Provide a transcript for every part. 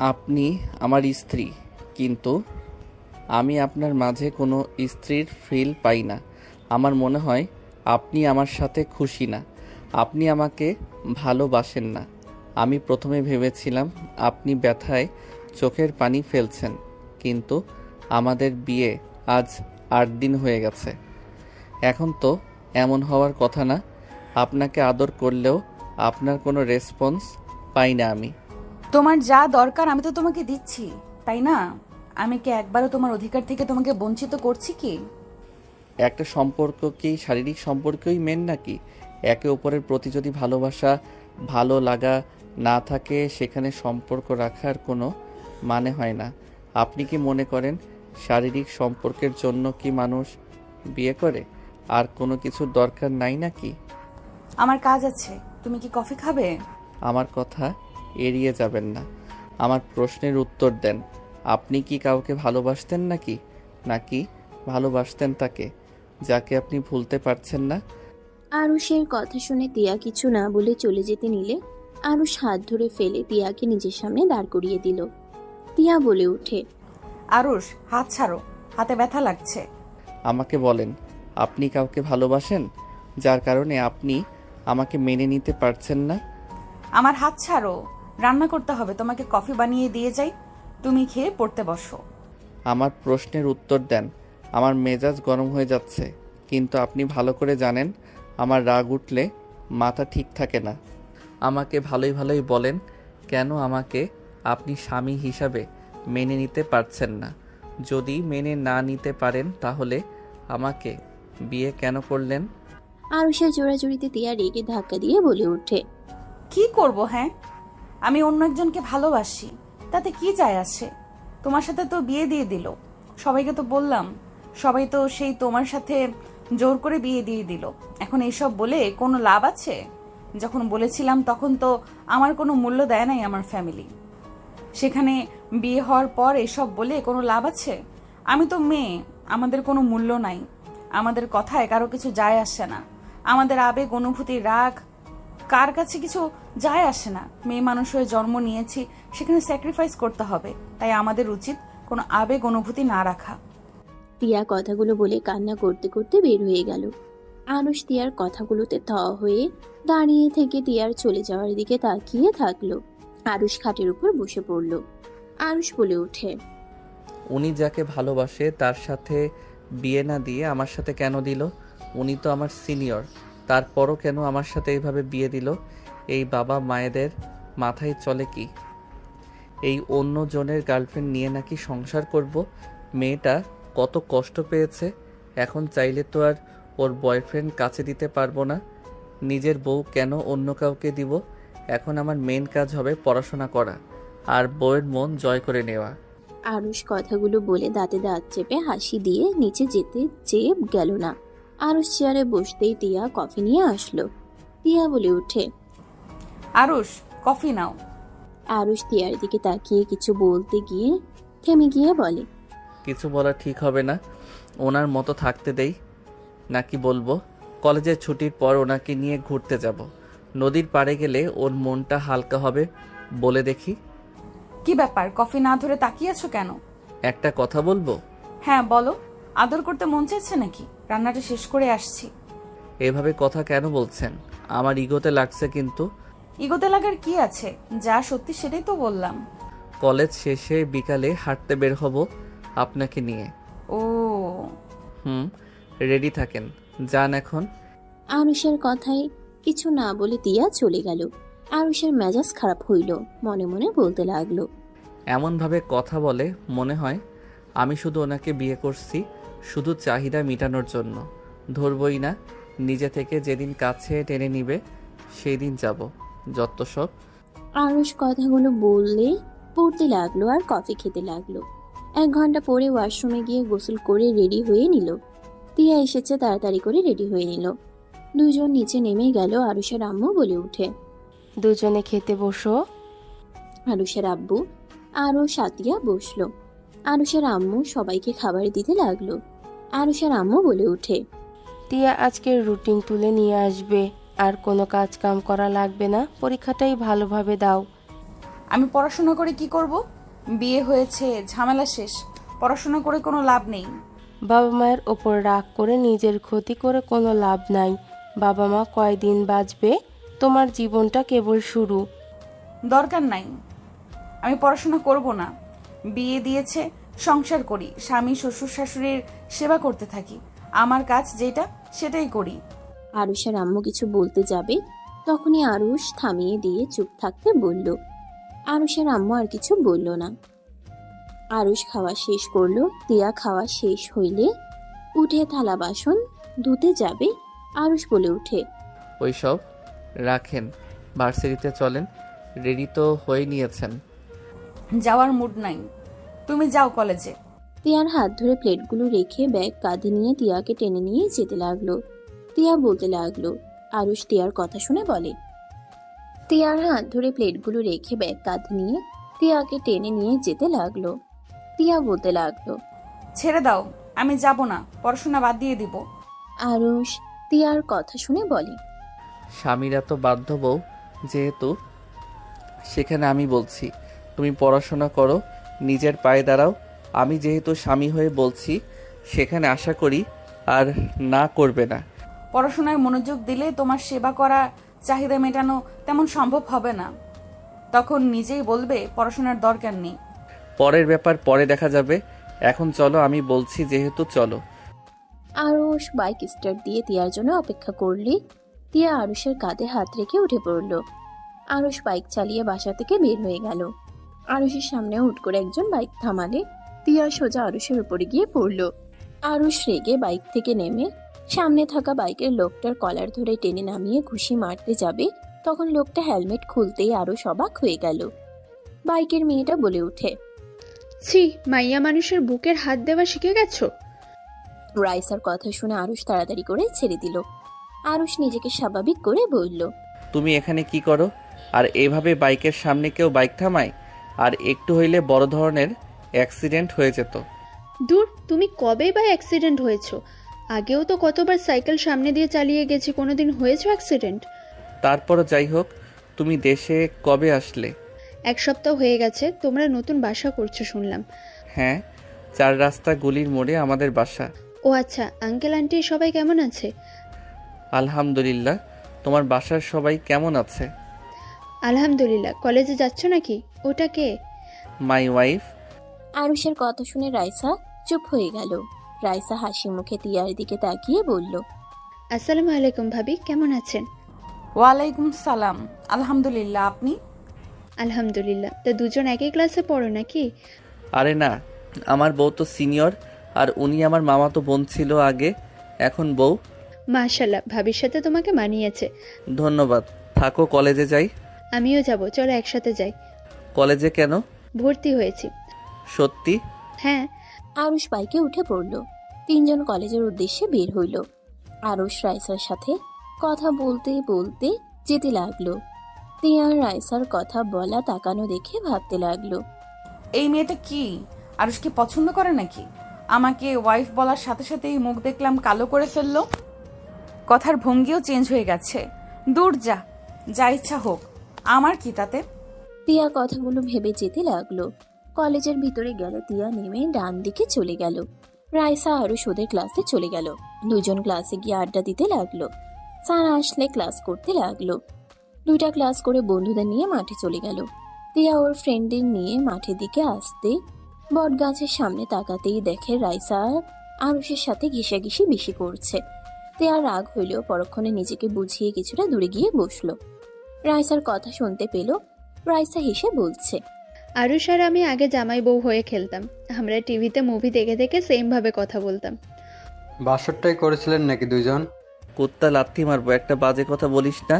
আপনি আমার স্ত্রী, কিন্তু আমি আপনার মাঝে কোনো স্ত্রীর ফিল পাই না। আমার মনে হয় আপনি আমার সাথে খুশি না, আপনি আমাকে ভালোবাসেন না। আমি প্রথমে ভেবেছিলাম আপনি ব্যথায় চোখের পানি ফেলছেন, কিন্তু আমাদের বিয়ে আজ ৮ দিন হয়ে গেছে। এখন তো এমন হওয়ার কথা না। আপনাকে আদর করলেও আপনার কোনো রেসপন্স পাই না আমি। তোমার যা দরকার আমি তো তোমাকে দিচ্ছি, তাই না? আমি কি একবারও তোমার অধিকার থেকে তোমাকে বঞ্চিত করছি কি? একটা সম্পর্ক কি শারীরিক সম্পর্কই মেন নাকি? একে অপরের প্রতি যদি ভালোবাসা, ভালো লাগা না থাকে, সেখানে সম্পর্ক রাখার কোনো মানে হয় না। আপনি কি মনে করেন শারীরিক সম্পর্কের জন্য কি মানুষ বিয়ে করে? আর কোনো কিছুর দরকার নাই নাকি? আমার কাজ আছে, তুমি কি কফি খাবে? আমার কথা এড়িয়ে যাবেন না, আমার প্রশ্নের উত্তর দেন। আপনি কি কাউকে ভালোবাসতেন নাকি, নাকি ভালোবাসতেন তাকে যাকে আপনি ভুলতে পারছেন না? আরুষের কথা শুনে তিয়া কিছু না বলে চলে যেতে নিলে আরুষ হাত ধরে ফেলে তিয়াকে নিজের সামনে দাঁড় করিয়ে দিল। তিয়া বলে ওঠে, আরুষ, হাত ছাড়ো, হাতে ব্যথা লাগছে। আমাকে বলেন, আপনি কাউকে ভালোবাসেন যার কারণে আপনি আমাকে মেনে নিতে পারছেন না? আমার হাত ছাড়ো, রান্না করতে হবে, তোমাকে কফি বানিয়ে দিয়ে যাই, তুমি খেয়ে পড়তে বসো। আমার প্রশ্নের উত্তর দেন। আমার মেজাজ গরম হয়ে যাচ্ছে, কিন্তু আপনি ভালো করে জানেন আমার রাগ উঠলে মাথা ঠিক থাকে না। আমাকে ভালোই ভালোই বলেন, কেন আমাকে আপনি স্বামী হিসাবে মেনে নিতে পারছেন না? যদি মেনে না নিতে পারেন তাহলে আমাকে বিয়ে কেন করলেন? আরুষের জোড়াজুড়িতে তিয়া রেগে ধাক্কা দিয়ে বলে ওঠে, কি করব? হ্যাঁ, আমি অন্য একজনকে ভালোবাসি, তাতে কি যায় আসে? তোমার সাথে তো বিয়ে দিয়ে দিল, সবাইকে তো বললাম, সবাই তো সেই তোমার সাথে জোর করে বিয়ে দিয়ে দিল। এখন এইসব বলে কোনো লাভ আছে? যখন বলেছিলাম তখন তো আমার কোনো মূল্য দেয় নাই আমার ফ্যামিলি। সেখানে বিয়ে হওয়ার পর এসব বলে কোনো লাভ আছে? আমি তো মেয়ে, আমাদের কোনো মূল্য নাই, আমাদের কথায় কারো কিছু যায় আসে না, আমাদের আবেগ অনুভূতি রাগ কার কাছে কিছু যায় আসে না। মেয়ে মানুষ হয়ে জন্ম নিয়েছি, সেখানে স্যাক্রিফাইস করতে হবে, তাই আমাদের উচিত কোনো আবেগ অনুভূতি না রাখা। তিয়া কথাগুলো বলে কান্না করতে করতে বের হয়ে গেল। আরুষ তিয়ার কথাগুলোতে থ হয়ে দাঁড়িয়ে থেকে তিয়ার চলে যাওয়ার দিকে তাকিয়ে থাকলো। আরুষ খাটের উপর বসে পড়ল। আরুষ বলে ওঠে, উনি যাকে ভালোবাসে তার সাথে বিয়ে না দিয়ে আমার সাথে কেন দিল? উনি তো আমার সিনিয়র, তারপরও কেন আমার সাথে এইভাবে বিয়ে দিল? এই বাবা মায়েদের মাথায় চলে কি এই অন্য জনের গার্লফ্রেন্ড নিয়ে নাকি সংসার করব? মেয়েটা কত কষ্ট পেয়েছে, এখন চাইলে তো আর ওর বয়ফ্রেন্ড কাছে দিতে পারবো না। নিজের বউ কেন অন্য কাউকে দিব? এখন আমার মেন কাজ হবে পড়াশোনা করা আর বউয়ের মন জয় করে নেওয়া। আরুষ কথাগুলো বলে দাঁতে দাঁত চেপে হাসি দিয়ে নিচে যেতে চেয়ে গেল না। আরুষ চেয়ারে বসতেই তিয়া কফি নিয়ে আসলো। তিয়া বলে ওঠে, আরুষ, কফি নাও। আরুষ তিয়ার দিকে তাকিয়ে কিছু বলতে গিয়ে থেমে গিয়ে বলে, কিছু বলা ঠিক হবে না, ওনার মতো থাকতে দেই নাকি বলবো? কলেজের ছুটির পর ওনাকে নিয়ে ঘুরতে যাব, নদীর পাড়ে গেলে ওর মনটা হালকা হবে, বলে দেখি। কি ব্যাপার, কফি না ধরে তাকিয়ে আছো কেন? একটা কথা বলবো? হ্যাঁ বলো। আদর করতে মন চাইছে নাকি? রান্নাটা শেষ করে আসছি। এভাবে কথা কেন বলছেন? আমার ইগোতে লাগছে কিন্তু। ইগোতে লাগার কি আছে? যা সত্যি সেটাই তো বললাম। কলেজ শেষে বিকালে হাঁটতে বের হব আপনাকে নিয়ে। ও, রেডি থাকেন, যান এখন। আরুষের কথায় কিছু না বলে তিয়া চলে গেল। আরুষের মেজাজ খারাপ হইল, মনে মনে বলতে লাগলো, এমনভাবে কথা বলে মনে হয় আমি শুধু ওনাকে বিয়ে করছি শুধু চাহিদা মেটানোর জন্য। ধরবই না, নিজে থেকে যেদিন কাছে টেনে নিবে সেই দিন যাব, যত সব। আরুষ কথাগুলো বললে পড়তে লাগলো আর কফি খেতে লাগলো। 1 ঘন্টা পরে ওয়াশরুমে গিয়ে গোসল করে রেডি হয়ে নিল। তিয়া এসেছে, তাড়াতাড়ি করে রেডি হয়ে নিল। দুজন নিচে নেমে গেল। আরুষের আম্মু বলে উঠে, দুজনে খেতে বসো। আরুষের আব্বু আরও সাতিয়া বসলো। আরুষের আম্মু সবাইকে খাবার দিতে লাগলো। আরুষের আম্মু বলে উঠে, টিয়া আজকের রুটিন তুলে নিয়ে আসবে, আর কোনো কাজ কাম করা লাগবে না, পরীক্ষাটাই ভালোভাবে দাও। আমি পড়াশোনা করে কি করব? বিয়ে হয়েছে, ঝামেলা শেষ, পড়াশোনা করে কোনো লাভ নেই। বাবা মায়ের ওপর রাগ করে নিজের ক্ষতি করে কোনো লাভ নাই। বাবা মা কয়দিন বাঁচবে? তোমার জীবনটা কেবল শুরু। দরকার নাই, আমি পড়াশোনা করব না। বিয়ে দিয়েছে, সংসার করি, স্বামী শ্বশুর শাশুড়ির সেবা করতে থাকি। আমার কাজ যেটা সেটাই করি। আরুষের আম্মু কিছু বলতে যাবে, তখনই আরুষ থামিয়ে দিয়ে চুপ থাকতে বলল। আরুষের আম্মু আর কিছু বলল না। আরুষ খাওয়া শেষ করলো। তিয়া খাওয়া শেষ হইলে উঠে থালা বাসন ধুতে যাবে। আরুষ বলে উঠে, ওইসব রাখেন, ভার্সিটিতে চলেন। রেডি তো হয়ে নিয়েছেন? যাওয়ার মুড নাই, তুমি যাও কলেজে। তিয়ার হাত ধরে প্লেটগুলো রেখে ব্যাগ কাঁধে নিয়ে তিয়াকে টেনে নিয়ে যেতে লাগলো। তিয়া বলতে লাগলো। আরুষ তিয়ার কথা শুনে বলে। তিয়ার হাত ধরে প্লেটগুলো রেখে ব্যাগ কাঁধে নিয়ে তিয়াকে টেনে নিয়ে যেতে লাগলো। তিয়া বলতে লাগলো, ছেড়ে দাও, আমি যাব না, পড়াশোনা বাদ দিয়ে দিব। আরুষ তিয়ার কথা শুনে বলে। স্বামীরা তো বাধ্য বউ, যেহেতু সেখানে আমি বলছি তুমি পড়াশোনা করো, নিজের পায়ে দাঁড়াও। আমি যেহেতু স্বামী হয়ে বলছি, সেখানে আশা করি আর না করবে না। পড়াশোনায় মনোযোগ দিলে তোমার সেবা করা, চাহিদা মেটানো তেমন সম্ভব হবে না। তখন নিজেই বলবে পড়াশোনার দরকার নেই। পরের ব্যাপার পরে দেখা যাবে, এখন চলো, আমি বলছি যেহেতু চলো। আরুষ বাইক স্টার্ট দিয়ে তিয়ার জন্য অপেক্ষা করলে তিয়া আরুষের কাঁধে হাত রেখে উঠে পড়ল। আরুষ বাইক চালিয়ে বাসা থেকে বের হয়ে গেল। আরুষের সামনে হুট করে একজন বাইক থামালে তিয়া সোজা আরুষের উপরে গিয়ে পড়ল। আরুষ রেগে বাইক থেকে নেমে সামনে থাকা বাইকের লোকটার কলার ধরে টেনে নামিয়ে ঘুষি মারতে যাবে, তখন লোকটা হেলমেট খুলতেই আরুষ অবাক হয়ে গেল। বাইকের মেয়েটা বলে উঠে, ছি, মাইয়া মানুষের বুকের হাত দেওয়া শিখে গেছো? রাইসার কথা শুনে আরুষ তাড়াতাড়ি করে ছেড়ে দিল। আরুষ নিজেকে স্বাভাবিক করে বলল, তুমি এখানে কি করো? আর এভাবে বাইকের সামনে কেউ বাইক থামায়? আর একটু হইলে বড় ধরনের অ্যাক্সিডেন্ট হয়ে যেত। দূর, তুমি কবে বা অ্যাক্সিডেন্ট হয়েছো? আগেও তো কতবার সাইকেল সামনে দিয়ে চালিয়ে গেছি, কোনোদিন হয়েছে অ্যাক্সিডেন্ট? তারপরও যাই হোক, তুমি দেশে কবে আসলে? 1 সপ্তাহ হয়ে গেছে। তোমরা নতুন বাসা করছো শুনলাম। হ্যাঁ, 4 রাস্তা গলির মোড়ে আমাদের বাসা। ও আচ্ছা, আঙ্কেল আন্টি সবাই কেমন আছে? আলহামদুলিল্লাহ। তোমার বাসার সবাই কেমন আছে? আলহামদুলিল্লাহ। কলেজে যাচ্ছ নাকি? ওটা কে? My wife. আরুষের কথা শুনে রাইসা চুপ হয়ে গেল। রাইসা হাসি মুখে তিয়ার দিকে তাকিয়ে বলল, আসসালামু আলাইকুম ভাবি, কেমন আছেন? ওয়ালাইকুম সালাম, আলহামদুলিল্লাহ, আপনি? আলহামদুলিল্লাহ। তা দুজন একই ক্লাসে পড়ো নাকি? আরে না, আমার বউ তো সিনিয়র, আর উনি আমার মামাতো বোন ছিল আগে, এখন বউ। মাশাল্লাহ, ভাবির সাথে তোমাকে মানিয়েছে। ধন্যবাদ। থাকো, কলেজে যাই। আমিও যাব, চলো একসাথে যাই। কলেজে কেন? ভর্তি হয়েছি। সত্যি? হ্যাঁ। আরুষ বাইকে উঠে পড়ল। তিনজন কলেজের উদ্দেশ্যে বের হইল। আরুষ রাইসার সাথে কথা বলতে বলতে যেতে লাগলো। তিয়া রাইসার কথা বলা তাকানো দেখে ভাবতে লাগলো, এই মেয়েটা কি আরুষকে পছন্দ করে নাকি? আমাকে ওয়াইফ বলার সাথে সাথেই মুখ দেখলাম কালো করে ফেললো। কথার ভঙ্গিও চেঞ্জ হয়ে গেছে। দূর যা, যা ইচ্ছা হোক, আমার কি তাতে? তিয়া কথাগুলো ভেবে যেতে লাগলো। কলেজের ভিতরে গেলে তিয়া নেমে ডান দিকে চলে গেল। রাইসা আরুষ ওদের ক্লাসে চলে গেল। দুজন ক্লাসে গিয়ে আড্ডা দিতে লাগলো। স্যার আসলে ক্লাস করতে লাগলো। 2টা ক্লাস করে বন্ধুদের নিয়ে মাঠে চলে গেল। তিয়া ওর ফ্রেন্ডদের নিয়ে মাঠের দিকে আসতে বট গাছের সামনে তাকাতেই দেখে রাইসা আরুষের সাথে ঘিসাঘিসি বেশি করছে। তিয়া রাগ হইলেও পরক্ষণে নিজেকে বুঝিয়ে কিছুটা দূরে গিয়ে বসলো। রাইসার কথা শুনতে পেল। রাইসা হেসে বলছে, আরুষ আর আমি আগে জামাই বউ হয়ে খেলতাম। আমরা টিভিতে মুভি দেখে দেখে সেম ভাবে কথা বলতাম। বাসরটাই করেছিলেন নাকি দুইজন? কুত্তা লাথি মারবো, একটা বাজে কথা বলিস না।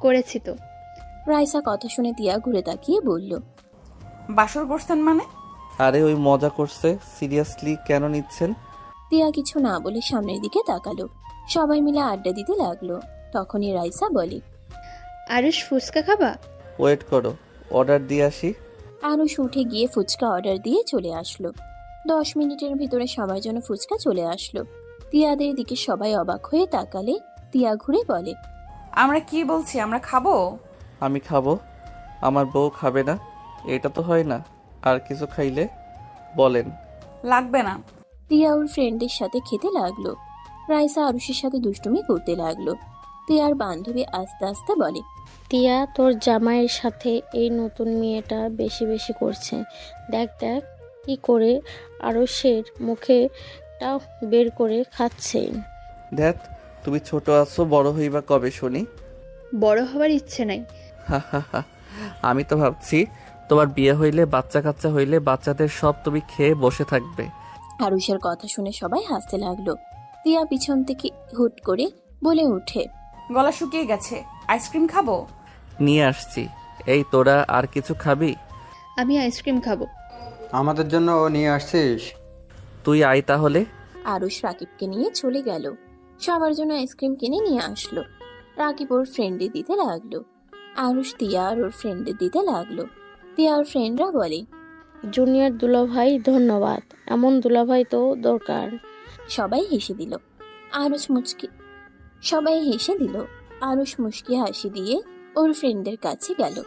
করেছি তো। রাইসা কথা শুনে তিয়া ঘুরে তাকিয়ে বলল, বাসর করছেন মানে? আরে ওই মজা করছে, সিরিয়াসলি কেন নিচ্ছেন? তিয়া কিছু না বলে সামনের দিকে তাকালো। সবাই মিলে আড্ডা দিতে লাগলো। তখনই রাইসা বলে, আরুষ, ফুচকা খাবা? ওয়েট করো, অর্ডার দিয়ে আসি। আরুষ উঠে গিয়ে ফুচকা অর্ডার দিয়ে চলে আসলো। 10 মিনিটের ভিতরে সবার জন্য ফুচকা চলে আসলো। তিয়াদের দিকে সবাই অবাক হয়ে তাকালে তিয়া ঘুরে বলে, আমরা কি বলছি, আমরা খাবো? আমি খাবো। আমার বউ খাবে না, এটা তো হয় না। আর কিছু খাইলে বলেন। লাগবে না। তিয়া ওর ফ্রেন্ডের সাথে খেতে লাগলো। রাইসা আরুষের সাথে দুষ্টুমি করতে লাগলো। তিয়ার বান্ধবী আস্তে আস্তে বলে, টিয়া, তোর জামাইয়ের সাথে এই নতুন মেয়েটা বেশি বেশি করছে। দেখ দেখ কি করে আরশের মুখেটা বের করে খাচ্ছে। ধ্যাত, তুমি ছোট আছো, বড় হইবা কবে শুনি? বড় হওয়ার ইচ্ছে নাই। হা হা হা। আমি তো ভাবছি তোমার বিয়ে হইলে, বাচ্চা কাচ্চা হইলে বাচ্চাদের সব তুমি খেয়ে বসে থাকবে। আরুষের কথা শুনে সবাই হাসতে লাগলো। তিয়া পিছন থেকে হুট করে বলে ওঠে, গলা শুকিয়ে গেছে, আইসক্রিম খাবো? নিয়ে আসছি। এই তোরা আর কিছু খাবি? আমি আইসক্রিম খাবো। আমাদের জন্য ও নিয়ে আসছিস? তুই আয় তাহলে। আরুষ রাকিবকে নিয়ে চলে গেল। সবার জন্য আইসক্রিম কিনে নিয়ে আসলো। রাকিব ওর ফ্রেন্ডে দিতে লাগলো। আরুষ তিয়া আর ওর ফ্রেন্ডে দিতে লাগলো। তিয়া ওর ফ্রেন্ডরা বলে, জুনিয়র দুলাভাই ধন্যবাদ, এমন দুলাভাই তো দরকার। সবাই হেসে দিল। আরুষ মুচকি হাসি দিয়ে ওর ফ্রেন্ডের কাছে গেল।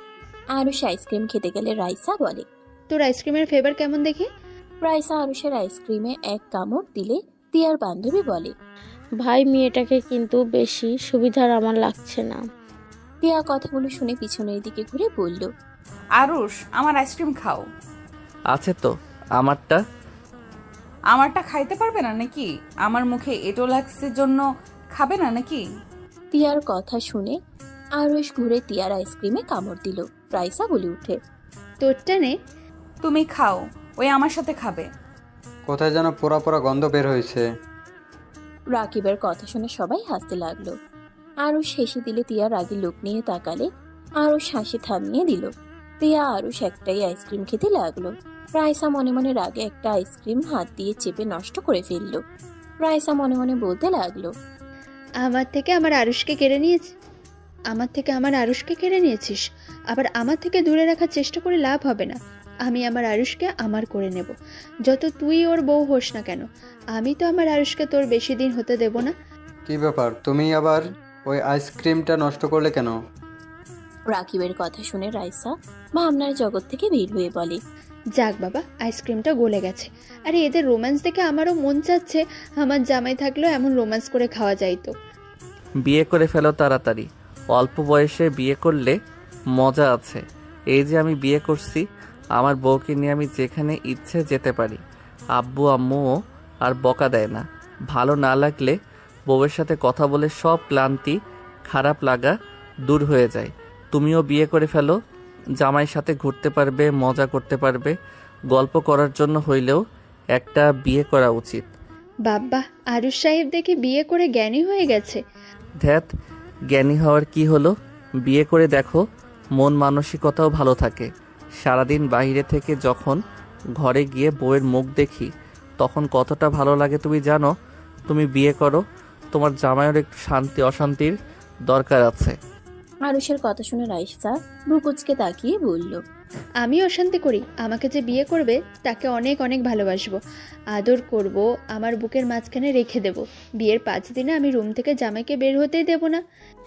আরুষ আইসক্রিম খেতে গেলে রাইসা বলে, তোর আইসক্রিমের ফ্লেভার কেমন দেখি? রাইসা আরুষের আইসক্রিমে এক কামড় দিলে তিয়ার বান্ধবী বলে, ভাই, মেয়েটাকে কিন্তু বেশি সুবিধার আমার লাগছে না। তিয়া কথাগুলো শুনে পিছনের দিকে ঘুরে বলল, আরুষ, আমার আইসক্রিম খাও। আছে তো আমারটা। আমারটা খাইতে পারবে না নাকি? আমার মুখে এটোলাক্সের জন্য খাবে না নাকি? তিয়ার কথা শুনে আরুষ ঘুরে তিয়ার আইসক্রিমে কামড় দিল। রাইসা বলে উঠে, তোরটা নে। তুমি খাও, ওই আমার সাথে খাবে। কোথায় যেন পোড়া পোড়া গন্ধ বের হয়েছে। রাকিবের কথা শুনে সবাই হাসতে লাগলো। আরুষ হেসে দিলে তিয়া রাগী লোক নিয়ে তাকালে আরুষ হাসি থামিয়ে দিল। তিয়া আরুষ একটাই আইসক্রিম খেতে লাগলো। রাইসা মনে মনে রাগে একটা আইসক্রিম হাত দিয়ে চেপে নষ্ট করে ফেললো। রাইসা মনে মনে বলতে লাগলো, আমার থেকে আমার আরুষকে কেড়ে নিয়েছিস। আবার আমার থেকে দূরে রাখার চেষ্টা করে লাভ হবে না। আমি আমার আরুষকে আমার করে নেব। যত তুই ওর বউ হোস না কেন, আমি তো আমার আরুষকে তোর বেশি দিন হতে দেব না। কি ব্যাপার, তুমি আবার ওই আইসক্রিমটা নষ্ট করলে কেন? রাকিবের কথা শুনে রাইসা ভাবনার জগৎ থেকে বের হয়ে বলে, যাক বাবা, আইসক্রিমটা গলে গেছে। আরে এদের রোম্যান্স দেখে আমারও মন চাচ্ছে আমার জামাই থাকলেও এমন রোম্যান্স করে খাওয়া যাইতো। বিয়ে করে ফেলো তাড়াতাড়ি। অল্প বয়সে বিয়ে করলে মজা আছে। এই যে আমি বিয়ে করছি, আমার বউকে নিয়ে আমি যেখানে ইচ্ছে যেতে পারি। আব্বু আম্মুও আর বকা দেয় না। ভালো না লাগলে বউয়ের সাথে কথা বলে সব ক্লান্তি, খারাপ লাগা দূর হয়ে যায়। তুমিও বিয়ে করে ফেলো, জামাইয়ের সাথে ঘুরতে পারবে, মজা করতে পারবে। গল্প করার জন্য হইলেও একটা বিয়ে করা উচিত। বাবা, আরুষ সাহেব দেখে বিয়ে করে জ্ঞানী হয়ে গেছে। ধ্যাত, জ্ঞানী হওয়ার কি হলো? বিয়ে করে দেখো, মন মানসিকতাও ভালো থাকে। সারাদিন বাইরে থেকে যখন ঘরে গিয়ে বউয়ের মুখ দেখি, তখন কতটা ভালো লাগে তুমি জানো? তুমি বিয়ে করো, তোমার জামাইয়ের একটু শান্তি অশান্তির দরকার আছে। আরুষের কথা শুনে রাইসা বুকুচকে তাকিয়ে বলল, আমি অশান্তি করি? আমাকে যে বিয়ে করবে তাকে অনেক অনেক ভালোবাসবো, আদর করব, আমার বুকের মাঝখানে রেখে দেব। বিয়ের 5 দিনে আমি রুম থেকে জামাইকে বের হতেই দেব না।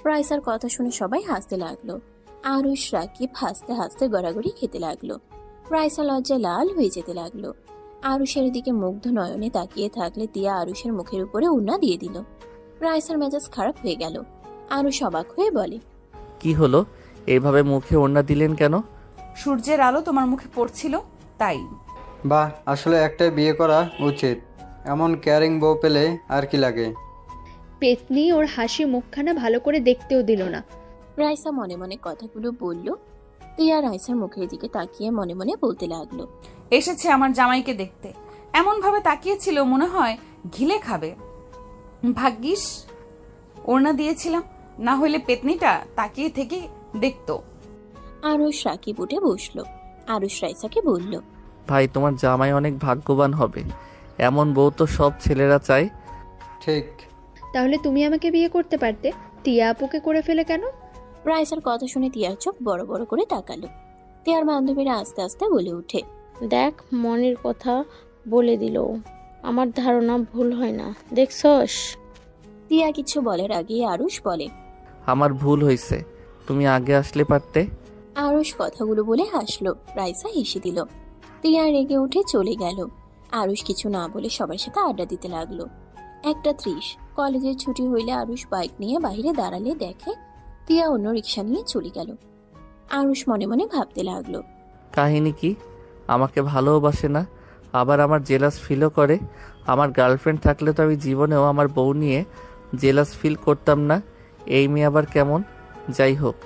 রাইসার কথা শুনে সবাই হাসতে লাগলো। আরুষ রাকিব হাসতে হাসতে গড়াগড়ি খেতে লাগলো। রাইসা লজ্জায় লাল হয়ে যেতে লাগলো। আরুষের দিকে মুগ্ধ নয়নে তাকিয়ে থাকলে তিয়া আরুষের মুখের উপরে উন্না দিয়ে দিল। রাইসার মেজাজ খারাপ হয়ে গেল। আরুষ অবাক হয়ে বলে, কি হলো? এইভাবে মুখে ওড়না দিলেন কেন? সূর্যের আলো তোমার মুখে পড়ছিল তাই। বাহ, আসলে একটাই বিয়ে করা উচিত। এমন কেয়ারিং বউ পেলে আর কি লাগে। পেতনি ওর হাসি মুখখানা ভালো করে দেখতেও দিল না। রাইসা মনে মনে কথাগুলো বলল। তিয়া রাইসার মুখের দিকে তাকিয়ে মনে মনে বলতে লাগলো, এসেছে আমার জামাইকে দেখতে। এমন ভাবে তাকিয়েছিল মনে হয় ঘিলে খাবে। ভাগ্যিস ওড়না দিয়েছিলাম, না হইলে পেতনিটা তাকিয়ে থেকে দেখতো। আরুষ রাকিব উঠে বসলো। আরুষ রাইসাকে বলল, ভাই, তোমার জামাই অনেক ভাগ্যবান হবে। এমন বউ তো সব ছেলেরা চায়। ঠিক। তাহলে তুমি আমাকে বিয়ে করতে পারতে, টিয়া আপুকে করে ফেলে কেন? রাইসার কথা শুনে তিয়ার চোখ বড় বড় করে তাকালো। তিয়ার বান্ধবীরা আস্তে আস্তে বলে উঠে, দেখ, মনের কথা বলে দিল। আমার ধারণা ভুল হয় না, দেখছস? তিয়া কিছু বলার আগে আরুষ বলে, আমার ভুল হয়েছে, তুমি আগে আসলে পারতে। আরুষ কথাগুলো বলে হাসলো। রাইসা হেসে দিল। তিয়া রেগে উঠে চলে গেল। আরুষ কিছু না বলে সবার সাথে আড্ডা দিতে লাগলো। 1:30 কলেজের ছুটি হইলে আরুষ বাইক নিয়ে বাইরে দাঁড়ালে দেখে তিয়া অন্য রিক্সা নিয়ে চলে গেল। আরুষ মনে মনে ভাবতে লাগলো, কাহিনী কি? আমাকে ভালোবাসে না, আবার আমার জেলাস ফিলও করে। আমার গার্লফ্রেন্ড থাকলে তো আমি জীবনেও আমার বউ নিয়ে জেলাস ফিল করতাম না। এই মেয়ে আবার কেমন? যাই হোক,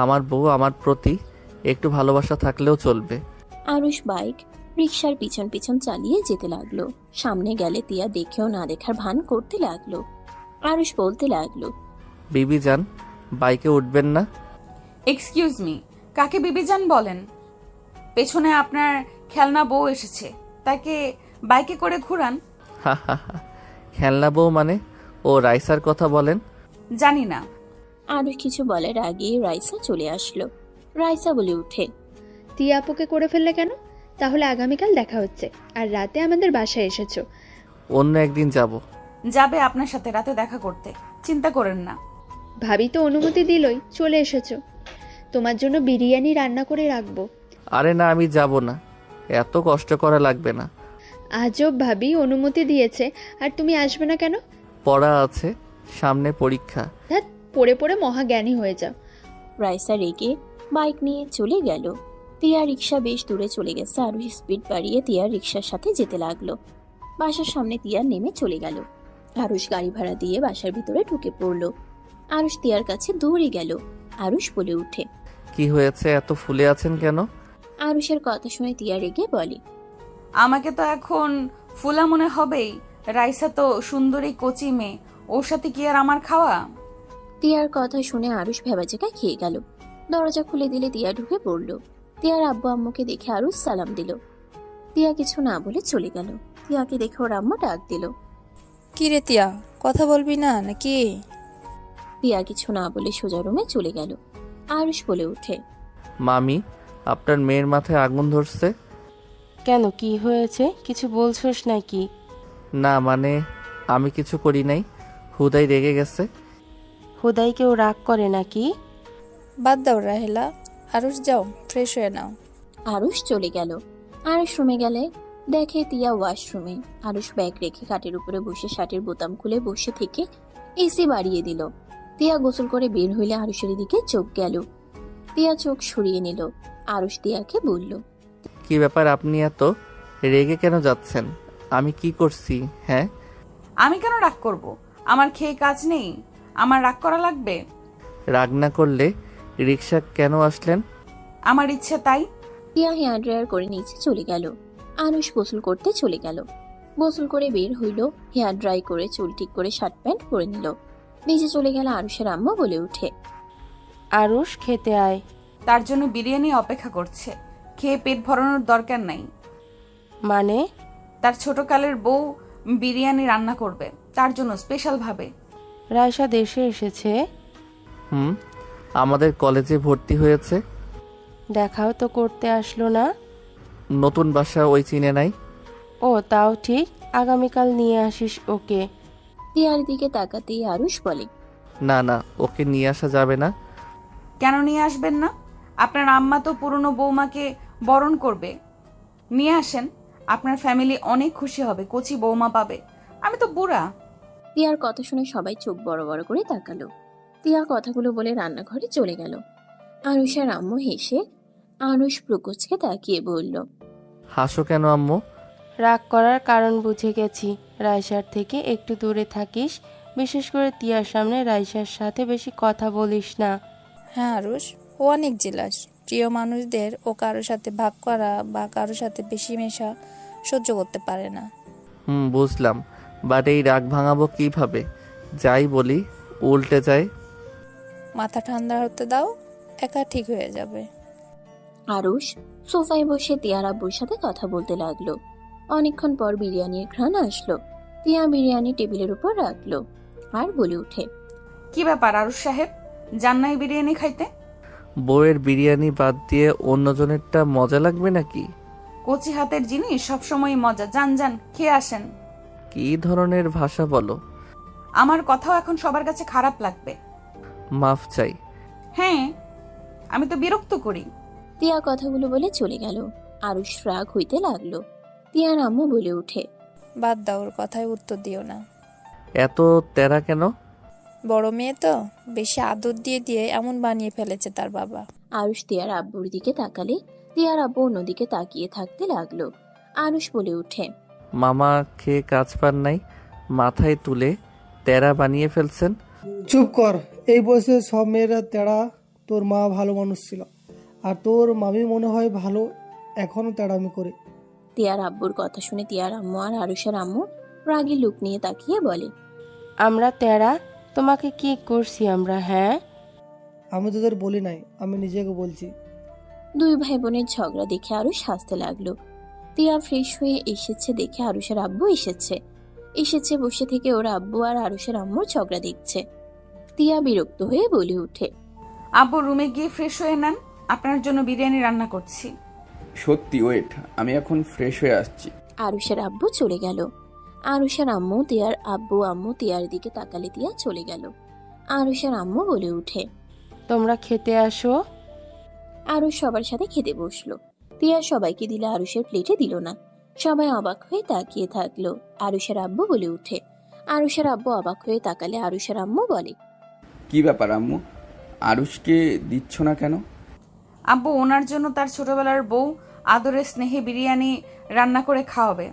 আমার বউ আমার প্রতি একটু ভালোবাসা থাকলেও চলবে। আরুষ বাইক রিক্সার পিছন পিছন চালিয়ে যেতে লাগলো। সামনে গেলে তিয়া দেখেও না দেখার ভান করতে লাগলো। আরুষ বলতে লাগলো, বিবি যান, বাইকে উঠবেন না? এক্সকিউজ মি, কাকে বিবিজান বলেন? পেছনে আপনার খেলনা বউ এসেছে, তাকে বাইকে করে ঘুরান। হা হা হা, খেলনা বউ মানে? ও রাইসার কথা বলেন? জানি না। আরুষ কিছু বলার আগে রাইসা চলে আসলো। রাইসা বলে উঠে, তিয়া আপুকে করে ফেললে কেন? তাহলে আগামীকাল দেখা হচ্ছে, আর রাতে আমাদের বাসায় এসেছো। অন্য একদিন যাব। যাবে আপনার সাথে রাতে দেখা করতে, চিন্তা করেন না। ভাবি তো অনুমতি দিলই, চলে এসেছো। তোমার জন্য বিরিয়ানি রান্না করে রাখবো। আরে না, আমি যাব না, এত কষ্ট করা লাগবে না। আজব, ভাবি অনুমতি দিয়েছে আর তুমি আসবে না কেন? পড়া আছে, সামনে পরীক্ষা। ধ্যাৎ, পড়ে পড়ে মহাজ্ঞানী হয়ে যাও। রাইসা রেগে বাইক নিয়ে চলে গেল। তিয়া রিক্সা বেশ দূরে চলে গেছে। আরুষ স্পিড বাড়িয়ে তিয়ার রিক্সার সাথে যেতে লাগলো। বাসার সামনে তিয়া নেমে চলে গেল। আরুষ গাড়ি ভাড়া দিয়ে বাসার ভিতরে ঢুকে পড়লো। আরুষ তিয়ার কাছে দৌড়ে গেল। আরুষ বলে উঠে, কি হয়েছে, এত ফুলে আছেন কেন? আরুষের কথা শুনে তিয়া রেগে বলে, আমাকে তো এখন ফুলা মনে হবেই। রাইসা তো সুন্দরী কচি মেয়ে, ওর সাথে কি আর আমার খাওয়া? তিয়ার কথা শুনে আরুষ ভেবাচেকা খেয়ে গেল। দরজা খুলে দিলে তিয়া ঢুকে পড়লো। তিয়ার আব্বু আম্মুকে দেখে আরুষ সালাম দিল। তিয়া কিছু না বলে চলে গেল। তিয়াকে দেখে ওর আম্মু ডাক দিল। কি রে তিয়া, কথা বলবি না নাকি? তিয়া কিছু না বলে সোজা রুমে চলে গেল। আরুষ বলে উঠে, মামি, আপনার মেয়ের মাথায় আগুন ধরছে। কেন, কি হয়েছে? কিছু বলছোস নাকি? না মানে, আমি কিছু করি নাই, হুদাই রেগে গেছে। হুদাই কেউ রাগ করে নাকি? বাদ দাও রাহেলা, আরুষ যাও ফ্রেশ হয়ে নাও। আরুষ চলে গেল। আরুষ রুমে গেলে দেখে তিয়া ওয়াশরুমে। আরুষ ব্যাগ রেখে খাটের উপরে বসে শার্টের বোতাম খুলে বসে থেকে এসি বাড়িয়ে দিল। তিয়া গোসল করে বের হইলে আরুষের দিকে চোখ গেল। তিয়া চোখ সরিয়ে নিল। আরুষ তিয়াকে বলল, কি ব্যাপার, আপনি এত রেগে কেন যাচ্ছেন? আমি কি করছি? হ্যাঁ, আমি কেন রাগ করব? আমার খেয়ে কাজ নেই, আমার রাগ করা লাগবে? রাগ না করলে রিক্সা কেন আসলেন? আমার ইচ্ছে তাই। তিয়া হেয়ার ড্রায়ার করে নিচে চলে গেল। আরুষ গোসল করতে চলে গেল। গোসল করে বের হইল, হেয়ার ড্রাই করে চুল ঠিক করে শার্ট প্যান্ট পরে নিল। নিচে চলে গেল। আরুষের আম্মা বলে উঠে, আরুষ খেতে আয়। তার জন্য বিরিয়ানি অপেক্ষা করছে, খেয়ে পেট ভরানোর দরকার নাই। মানে? তার ছোটকালের বউ বিরিয়ানি রান্না করবে, তার জন্য স্পেশাল ভাবে। রায়সা দেশে এসেছে? আমাদের কলেজে ভর্তি হয়েছে। দেখাও তো করতে আসলো না। নতুন বাসা ওই চিনে নাই। ও তাও ঠিক, আগামীকাল নিয়ে আসিস ওকে। তিয়ার দিকে তাকাতেই আরুষ বলে, না না, ওকে নিয়ে আসা যাবে না। কেন নিয়ে আসবেন না? আপনার আম্মা তো পুরনো বৌমাকে বরণ করবে, নিয়ে আসেন। আপনার ফ্যামিলি অনেক খুশি হবে, কচি বৌমা পাবে। আমি তো বুড়া। তিয়ার কথা শুনে সবাই চোখ বড় বড় করে তাকালো। তিয়া কথাগুলো বলে রান্নাঘরে চলে গেল। আরুষের আম্মু হেসে আরুষ প্রকোচকে তাকিয়ে বলল, হাসো কেন আম্মু? রাগ করার কারণ বুঝে গেছি। রায়সার থেকে একটু দূরে থাকিস, বিশেষ করে তিয়ার সামনে রায়সার সাথে বেশি কথা বলিস না। হ্যাঁ আরুষ, ও অনেক জেলাস। প্রিয় মানুষদের ও কারোর সাথে ভাগ করা বা কারোর সাথে বেশি মেশা সহ্য করতে পারে না। বুঝলাম, বাট এই রাগ ভাঙাবো কিভাবে? যাই বলি উল্টে যায়। মাথা ঠান্ডা হতে দাও, একা ঠিক হয়ে যাবে। আরুষ সোফায় বসে তিয়ার আব্বুর সাথে কথা বলতে লাগলো। অনেকক্ষণ পর বিরিয়ানির ঘ্রাণ আসলো। তিয়া বিরিয়ানি টেবিলের উপর রাখলো আর বলে উঠে, কি ব্যাপার আরুষ সাহেব, যান নাই বিরিয়ানি খাইতে? বউয়ের বিরিয়ানি বাদ দিয়ে অন্যজনেরটা মজা লাগবে নাকি? কচি হাতের জিনিস সবসময় মজা, যান যান খেয়ে আসেন। কি ধরনের ভাষা বলো? আমার কথাও এখন সবার কাছে খারাপ লাগবে। মাফ চাই। হ্যাঁ, আমি তো বিরক্ত করি। তিয়া কথাগুলো বলে চলে গেল। আরুষ রাগ হইতে লাগলো। তিয়ার আম্মু বলে উঠে, বাদ দাও, ওর কথায় উত্তর দিও না। এত তেরা কেন? বড় মেয়ে তো, বেশি আদর দিয়ে দিয়ে এমন বানিয়ে ফেলেছে তার বাবা। আরুষ তিয়ার আব্বুর দিকে তাকালে তিয়ার আব্বু অন্যদিকে তাকিয়ে থাকতে লাগলো। আরুষ বলে উঠে, মামা খেয়ে কাজ পান নাই, মাথায় তুলে তেরা বানিয়ে ফেলছেন। চুপ কর, এই বয়সে সব মেয়েরা তেড়া। তোর মা ভালো মানুষ ছিল, আর তোর মামি মনে হয় ভালো, এখনো তেড়ামি করে। তিয়ার আব্বুর কথা শুনে তিয়ার আম্মু আর আরুষের আম্মু রাগী লুক নিয়ে তাকিয়ে বলে, আমরা তেরা? তোমাকে কি করছি আমরা? হ্যাঁ, আমি তোদের বলি নাই, আমি নিজেকে বলছি। দুই ভাই বোনের ঝগড়া দেখে আরুষ হাসতে লাগলো। তিয়া ফ্রেশ হয়ে এসেছে দেখে আরুষের আব্বু এসেছে বসে থেকে ওর আব্বু আর আরুষের আম্মুর ঝগড়া দেখছে। তিয়া বিরক্ত হয়ে বলে উঠে, আব্বু রুমে গিয়ে ফ্রেশ হয়ে নেন, আপনার জন্য বিরিয়ানি রান্না করছি। সত্যি, ওয়েট, আমি এখন ফ্রেশ হয়ে আসছি। আরুষের আব্বু চলে গেল। আরুষের আম্মু তিয়ার আম্মু তিয়ার দিকে তাকালে তিয়া চলে গেল। আরুষের আম্মু বলে উঠে, তোমরা খেতে আসো। আরুষ সবার সাথে খেতে বসলো। তিয়া সবাইকে দিলে আরুষের প্লেটে দিল না। সবাই অবাক হয়ে তাকিয়ে থাকলো। আরুষের আব্বু বলে উঠে। আরুষের আব্বু অবাক হয়ে তাকালে আরুষের আম্মু বলে, কি ব্যাপার আম্মু, আরুষকে দিচ্ছ না কেন? আব্বু ওনার জন্য তার ছোটবেলার বউ আদরে স্নেহে বিরিয়ানি রান্না করে খাওয়াবে।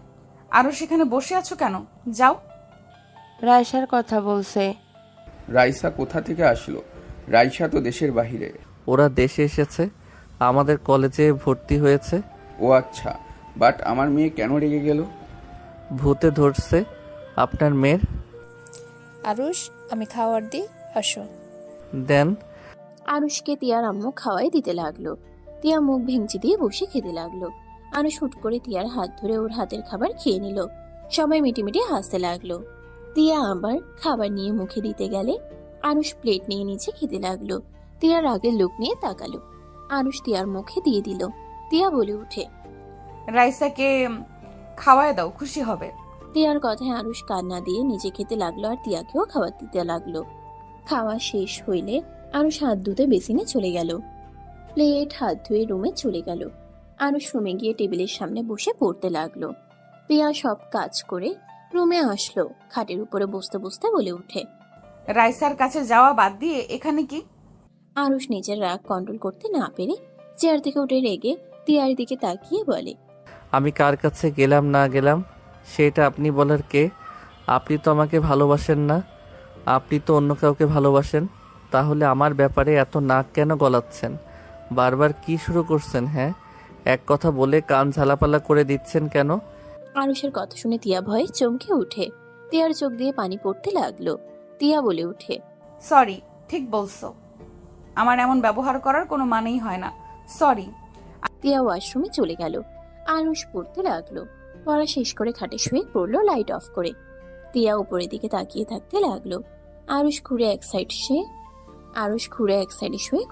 আরও সেখানে বসে আছো কেন? যাও। রাইসার কথা বলছে। রাইসা কোথা থেকে আসলো? রাইসা তো দেশের বাহিরে। ওরা দেশে এসেছে, আমাদের কলেজে ভর্তি হয়েছে। ও আচ্ছা, বাট আমার মেয়ে কেন রেগে গেল? ভূতে ধরছে আপনার মেয়ের। আরুষ, আমি খাওয়ার দিই, আসো। দেন। আরুষকে তিয়ার আম্মু খাওয়াই দিতে লাগলো। তিয়া মুখ ভেঙচি দিয়ে বসে খেতে লাগলো। আরুষ হুট করে তিয়ার হাত ধরে ওর হাতের খাবার খেয়ে নিল। সবাই মিটিমিটি হাসতে লাগলো। তিয়া আবার খাবার নিয়ে মুখে দিতে গেলে আরুষ প্লেট নিয়ে নিচে খেতে লাগলো। তিয়ার আগের লোক নিয়ে তাকালো। আরুষ তিয়ার মুখে দিয়ে দিল। তিয়া বলে উঠে, রাইসাকে খাওয়ায় দাও, খুশি হবে। তিয়ার কথায় আরুষ কান্না দিয়ে নিজে খেতে লাগলো আর তিয়াকেও খাবার দিতে লাগলো। খাওয়া শেষ হইলে আরুষ হাত ধুতে বেসিনে চলে গেল। প্লেট হাত ধুয়ে রুমে চলে গেল। আরুষ রুমে গিয়ে টেবিলের সামনে বসে পড়তে লাগলো। প্রিয়া সব কাজ করে রুমে আসলো। খাটের উপরে বসতে বসতে বলে উঠে, রাইসার কাছে যাওয়া বাদ দিয়ে এখানে কি? আরুষ নিজের রাগ কন্ট্রোল করতে না পেরে চেয়ার থেকে উঠে রেগে তিয়ার দিকে তাকিয়ে বলে, আমি কার কাছে গেলাম না গেলাম সেটা আপনি বলার কে? আপনি তো আমাকে ভালোবাসেন না, আপনি তো অন্য কাউকে ভালোবাসেন। তাহলে আমার ব্যাপারে এত নাক কেন গলাচ্ছেন? বারবার কি শুরু করছেন? হ্যাঁ, এক কথা বলে কান ঝালাপালা করে দিচ্ছেন কেন? আরুষের কথা শুনে তিয়া ভয়ে চমকে উঠে। তিয়ার চোখ দিয়ে পানি পড়তে লাগলো। তিয়া বলে উঠে, সরি, ঠিক বলছো, আমার এমন ব্যবহার করার কোনো মানেই হয় না, সরি। তিয়া ওয়াশরুমে চলে গেল। আরুষ পড়তে লাগলো। পড়া শেষ করে খাটে শুয়ে পড়লো লাইট অফ করে। তিয়া উপরের দিকে তাকিয়ে থাকতে লাগলো। আরুষ ঘুরে এক সাইডে শুয়ে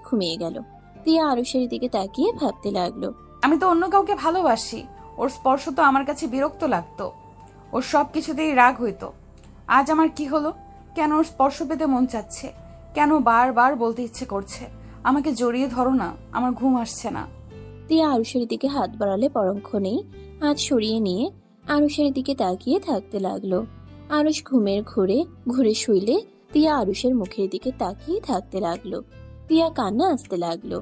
ঘুমিয়ে গেল। তিয়া আরুষের দিকে তাকিয়ে ভাবতে লাগলো, আমি তো অন্য কাউকে ভালোবাসি, ওর স্পর্শ তো আমার কাছে বিরক্ত লাগতো, ওর সব কিছুতেই রাগ হইতো। আজ আমার কি হলো? কেন ওর স্পর্শ পেতে মন চাচ্ছে? কেন বারবার বলতে ইচ্ছে করছে, আমাকে জড়িয়ে ধরো না, আমার ঘুম আসছে না। তিয়া আরুষের দিকে হাত বাড়ালে পরক্ষণেই হাত সরিয়ে নিয়ে আরুষের দিকে তাকিয়ে থাকতে লাগলো। আরুষ ঘুরে শুইলে তিয়া আরুষের মুখের দিকে তাকিয়ে থাকতে লাগলো। তিয়া কান্না আসতে লাগলো।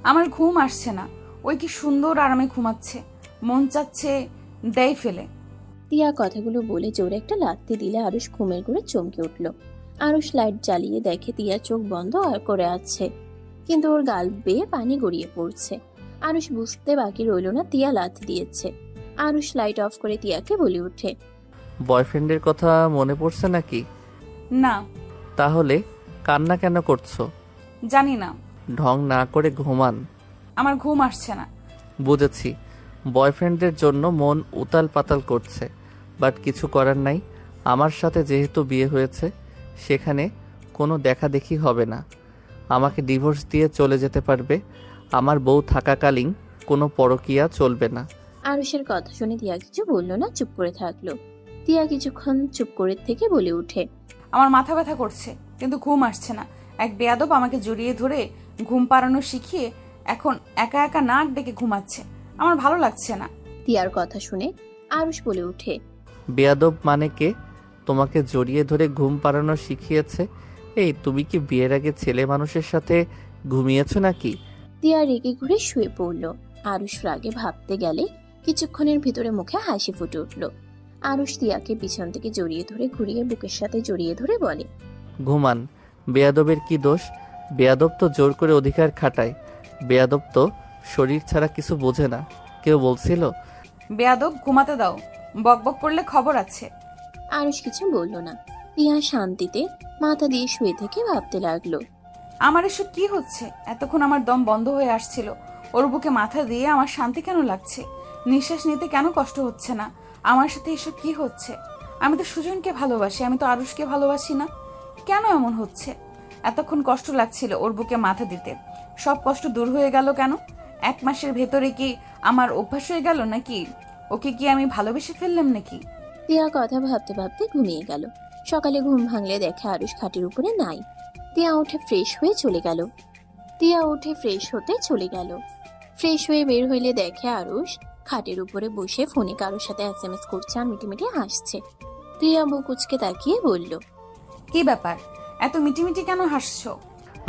আমার ঘুম আসছে না, ওই কি সুন্দর আরামে ঘুমাচ্ছে, মন চাচ্ছে দেয় ফেলে। তিয়া কথাগুলো বলে জোরে একটা লাথি দিলে আরুষ ঘুমের ঘুরে চমকে উঠল। আরুষ লাইট জ্বালিয়ে দেখে তিয়া চোখ বন্ধ করে আছে, কিন্তু ওর গাল বেয়ে পানি গড়িয়ে পড়ছে। আরুষ বুঝতে বাকি রইল না তিয়া লাথি দিয়েছে। আরুষ লাইট অফ করে তিয়াকে বলে উঠে, বয়ফ্রেন্ডের কথা মনে পড়ছে নাকি? না। তাহলে কান্না কেন করছো? জানি না। ঢং না করে ঘুমান। আমার ঘুম আসছে না। বুঝেছি, বয়ফ্রেন্ডের জন্য মন উতাল পাতাল করছে, বাট কিছু করার নাই। আমার সাথে যেহেতু বিয়ে হয়েছে, সেখানে কোনো দেখা দেখি হবে না। আমাকে ডিভোর্স দিয়ে চলে যেতে পারবে। আমার বউ থাকাকালীন কোনো পরকীয়া চলবে না। আরুষের কথা শুনে তিয়া কিছু বলল না, চুপ করে থাকলো। তিয়া কিছুক্ষণ চুপ করে থেকে বলে উঠে, আমার মাথা ব্যথা করছে, কিন্তু ঘুম আসছে না। এক বেয়াদব আমাকে জড়িয়ে ধরে ঘুম পাড়ানো শিখিয়ে এখন একা একা নাক ডেকে ঘুমাচ্ছে। আমার ভালো লাগছে না। তিয়ার কথা শুনে আরুষ বলে ওঠে, বেয়াদব মানে কে? তোমাকে জড়িয়ে ধরে ঘুম পাড়ানো শিখিয়েছে? এই তুমি কি বিয়ের আগে ছেলে মানুষের সাথে ঘুমিয়েছো নাকি? তিয়া রেগে ঘুরে শুয়ে পড়ল। আরুষ রাগে ভাবতে গেলে কিছুক্ষণের ভিতরে মুখে হাসি ফুটে উঠল। আরুষ তিয়াকে পিছন থেকে জড়িয়ে ধরে ঘুরিয়ে বুকের সাথে জড়িয়ে ধরে বলে, ঘুমান। বেয়াদবের কি দোষ? বেয়াদব তো জোর করে অধিকার খাটায়। বেয়াদব তো শরীর ছাড়া কিছু বোঝে না। কেউ বলছিল? বেয়াদব ঘুমাতে দাও, বকবক করলে খবর আছে। আরুষ কিছু বলল না। তিয়া শান্তিতে মাথা দিয়ে শুয়ে থেকে ভাবতে লাগলো, আমার এসব কি হচ্ছে? এতক্ষণ আমার দম বন্ধ হয়ে আসছিল, ওর বুকে মাথা দিয়ে আমার শান্তি কেন লাগছে? নিঃশ্বাস নিতে কেন কষ্ট হচ্ছে না? আমার সাথে এসব কি হচ্ছে? আমি তো সুজনকে ভালোবাসি, আমি তো আরুষকে ভালোবাসি না। কেন এমন হচ্ছে? এতক্ষণ কষ্ট লাগছিল ওর বুকে মাথা দিতে, সব কষ্ট দূর হয়ে গেল কেন? 1 মাসের ভেতরে কি আমার অভ্যাস হয়ে গেল নাকি? ওকে কি আমি ভালোবেসে ফেললাম নাকি? তিয়া কথা ভাবতে ভাবতে ঘুমিয়ে গেল। সকালে ঘুম ভাঙলে দেখে আরুষ খাটের উপরে নাই। তিয়া উঠে ফ্রেশ হতে চলে গেল। ফ্রেশ হয়ে বের হইলে দেখে আরুষ খাটের উপরে বসে ফোনে কারোর সাথে SMS করছে আর মিটিমিটি হাসছে। তিয়া বুক উচকে তাকিয়ে বলল, কি ব্যাপার, এত মিটিমিটি কেন হাসছো?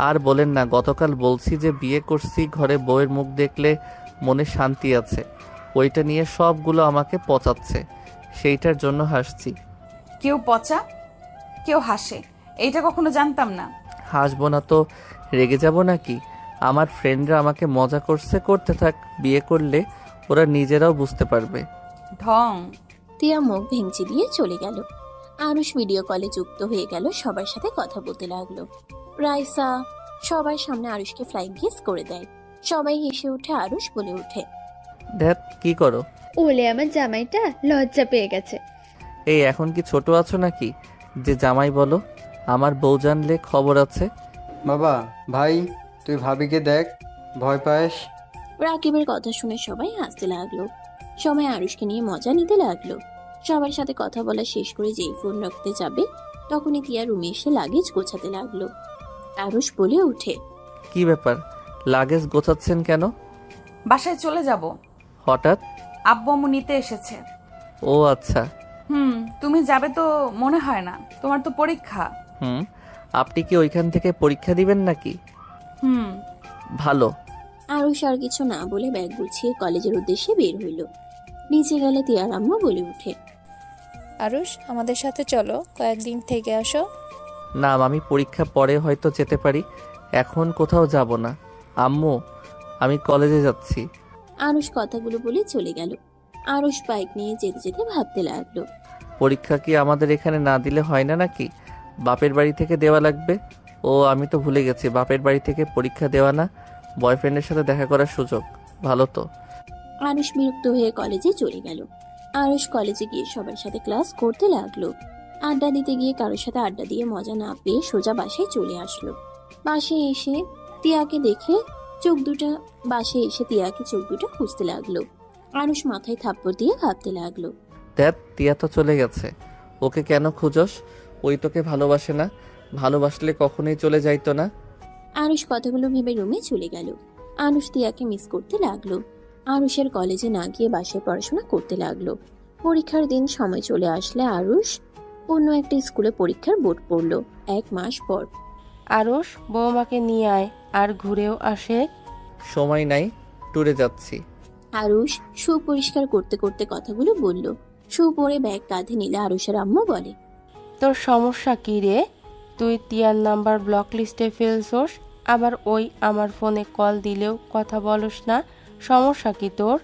আর বলেন না, গতকাল বলছি যে বিয়ে করছি, ঘরে বউয়ের মুখ দেখলে মনে শান্তি আছে। ওইটা নিয়ে সবগুলো আমাকে পচাচ্ছে, সেইটার জন্য হাসছি। কেউ পচা, কেউ হাসে, এইটা কখনো জানতাম না। হাসবো না তো রেগে যাব নাকি? আমার ফ্রেন্ডরা আমাকে মজা করতে থাক, বিয়ে করলে ওরা নিজেরাও বুঝতে পারবে। ঢং। তিয়া মুখ ভেঙচি দিয়ে চলে গেল। আরুষ ভিডিও কলে যুক্ত হয়ে গেল, সবার সাথে কথা বলতে লাগলো। রাইসা সবার সামনে আরুষকে ফ্লাইং কিস করে দেয়। সবাই হেসে উঠে। আরুষ বলে ওঠে, ধ্যাত, কি করো? ওলে আমার জামাইটা লজ্জা পেয়ে গেছে। এই এখন কি ছোট আছো নাকি যে জামাই বলো? আমার বউ জানলে খবর আছে। বাবা, ভাই, তুই ভাবিকে দেখ, ভয় পাস? রাকিবের কথা শুনে সবাই হাসতে লাগলো। সবাই আরুষকে নিয়ে মজা নিতে লাগলো। সবার সাথে কথা বলা শেষ করে যেই ফোন রাখতে যাবে তখনই তিয়া রুমে এসে লাগেজ গোছাতে লাগলো। আরুষ বলে ওঠে, কি ব্যাপার, লাগেজ গোছাচ্ছেন কেন? বাসায় চলে যাব। হঠাৎ? আব্বু আম্মু নিতে এসেছে। ও আচ্ছা। তুমি যাবে তো মনে হয় না, তোমার তো পরীক্ষা। আপনি কি ওইখান থেকে পরীক্ষা দিবেন নাকি? ভালো। আরুষ আর কিছু না বলে ব্যাগ গুছিয়ে কলেজের উদ্দেশ্যে বের হইল। নিচে গেলে তিয়ার আম্মু বলে ওঠে, আরুষ, আমাদের সাথে চলো, কয়েকদিন থেকে আসো। না, আমি পরীক্ষা পরে হয়তো যেতে পারি, এখন কোথাও যাব না। আম্মু, আমি কলেজে যাচ্ছি। আরুষ কথাগুলো বলে চলে গেল। আরুষ বাইক নিয়ে যেতে যেতে ভাবতে লাগলো, পরীক্ষা কি আমাদের এখানে না দিলে হয় না নাকি? বাপের বাড়ি থেকে দেওয়া লাগবে। ও, আমি তো ভুলে গেছি, বাপের বাড়ি থেকে পরীক্ষা দেওয়া না, বয়ফ্রেন্ডের সাথে দেখা করার সুযোগ। ভালো তো। আরুষ বিরক্ত হয়ে কলেজে চলে গেল। আরুষ কলেজে গিয়ে সবার সাথে ক্লাস করতে লাগলো। আড্ডা দিতে গিয়ে কারোর সাথে আড্ডা দিয়ে মজা না পেয়ে সোজা বাসায় চলে আসলো। বাসায় এসে তিয়াকে চোখ দুটা খুঁজতে লাগলো। আরুষ মাথায় থাপ্পড় দিয়ে ভাবতে লাগলো, দেখ, তিয়া তো চলে গেছে, ওকে কেন খুঁজোস? ওই তোকে ভালোবাসে না, ভালোবাসলে কখনোই চলে যাইতো না। আরুষ কথাগুলো ভেবে রুমে চলে গেল। আরুষ তিয়াকে মিস করতে লাগলো। আরুষের কলেজে না গিয়ে বাসায় পড়াশোনা করতে লাগলো। পরীক্ষার দিন সময় চলে আসলে আরুষ অন্য একটা স্কুলে পরীক্ষার বোর্ড পড়লো 1 মাস পর। আরুষ, বৌমাকে নিয়ে আয় আর ঘুরেও আসে। সময় নাই, ট্যুরে যাচ্ছি। আরুষ শু পরিষ্কার করতে করতে কথাগুলো বলল। শু পরে ব্যাগ কাঁধে নিলে আরুষের আম্মু বলে, তোর সমস্যা কি রে? তুই তিয়ার নাম্বার ব্লক লিস্টে ফেলছোস, আবার ওই আমার ফোনে কল দিলেও কথা বলস না। সমস্যা কি তোর?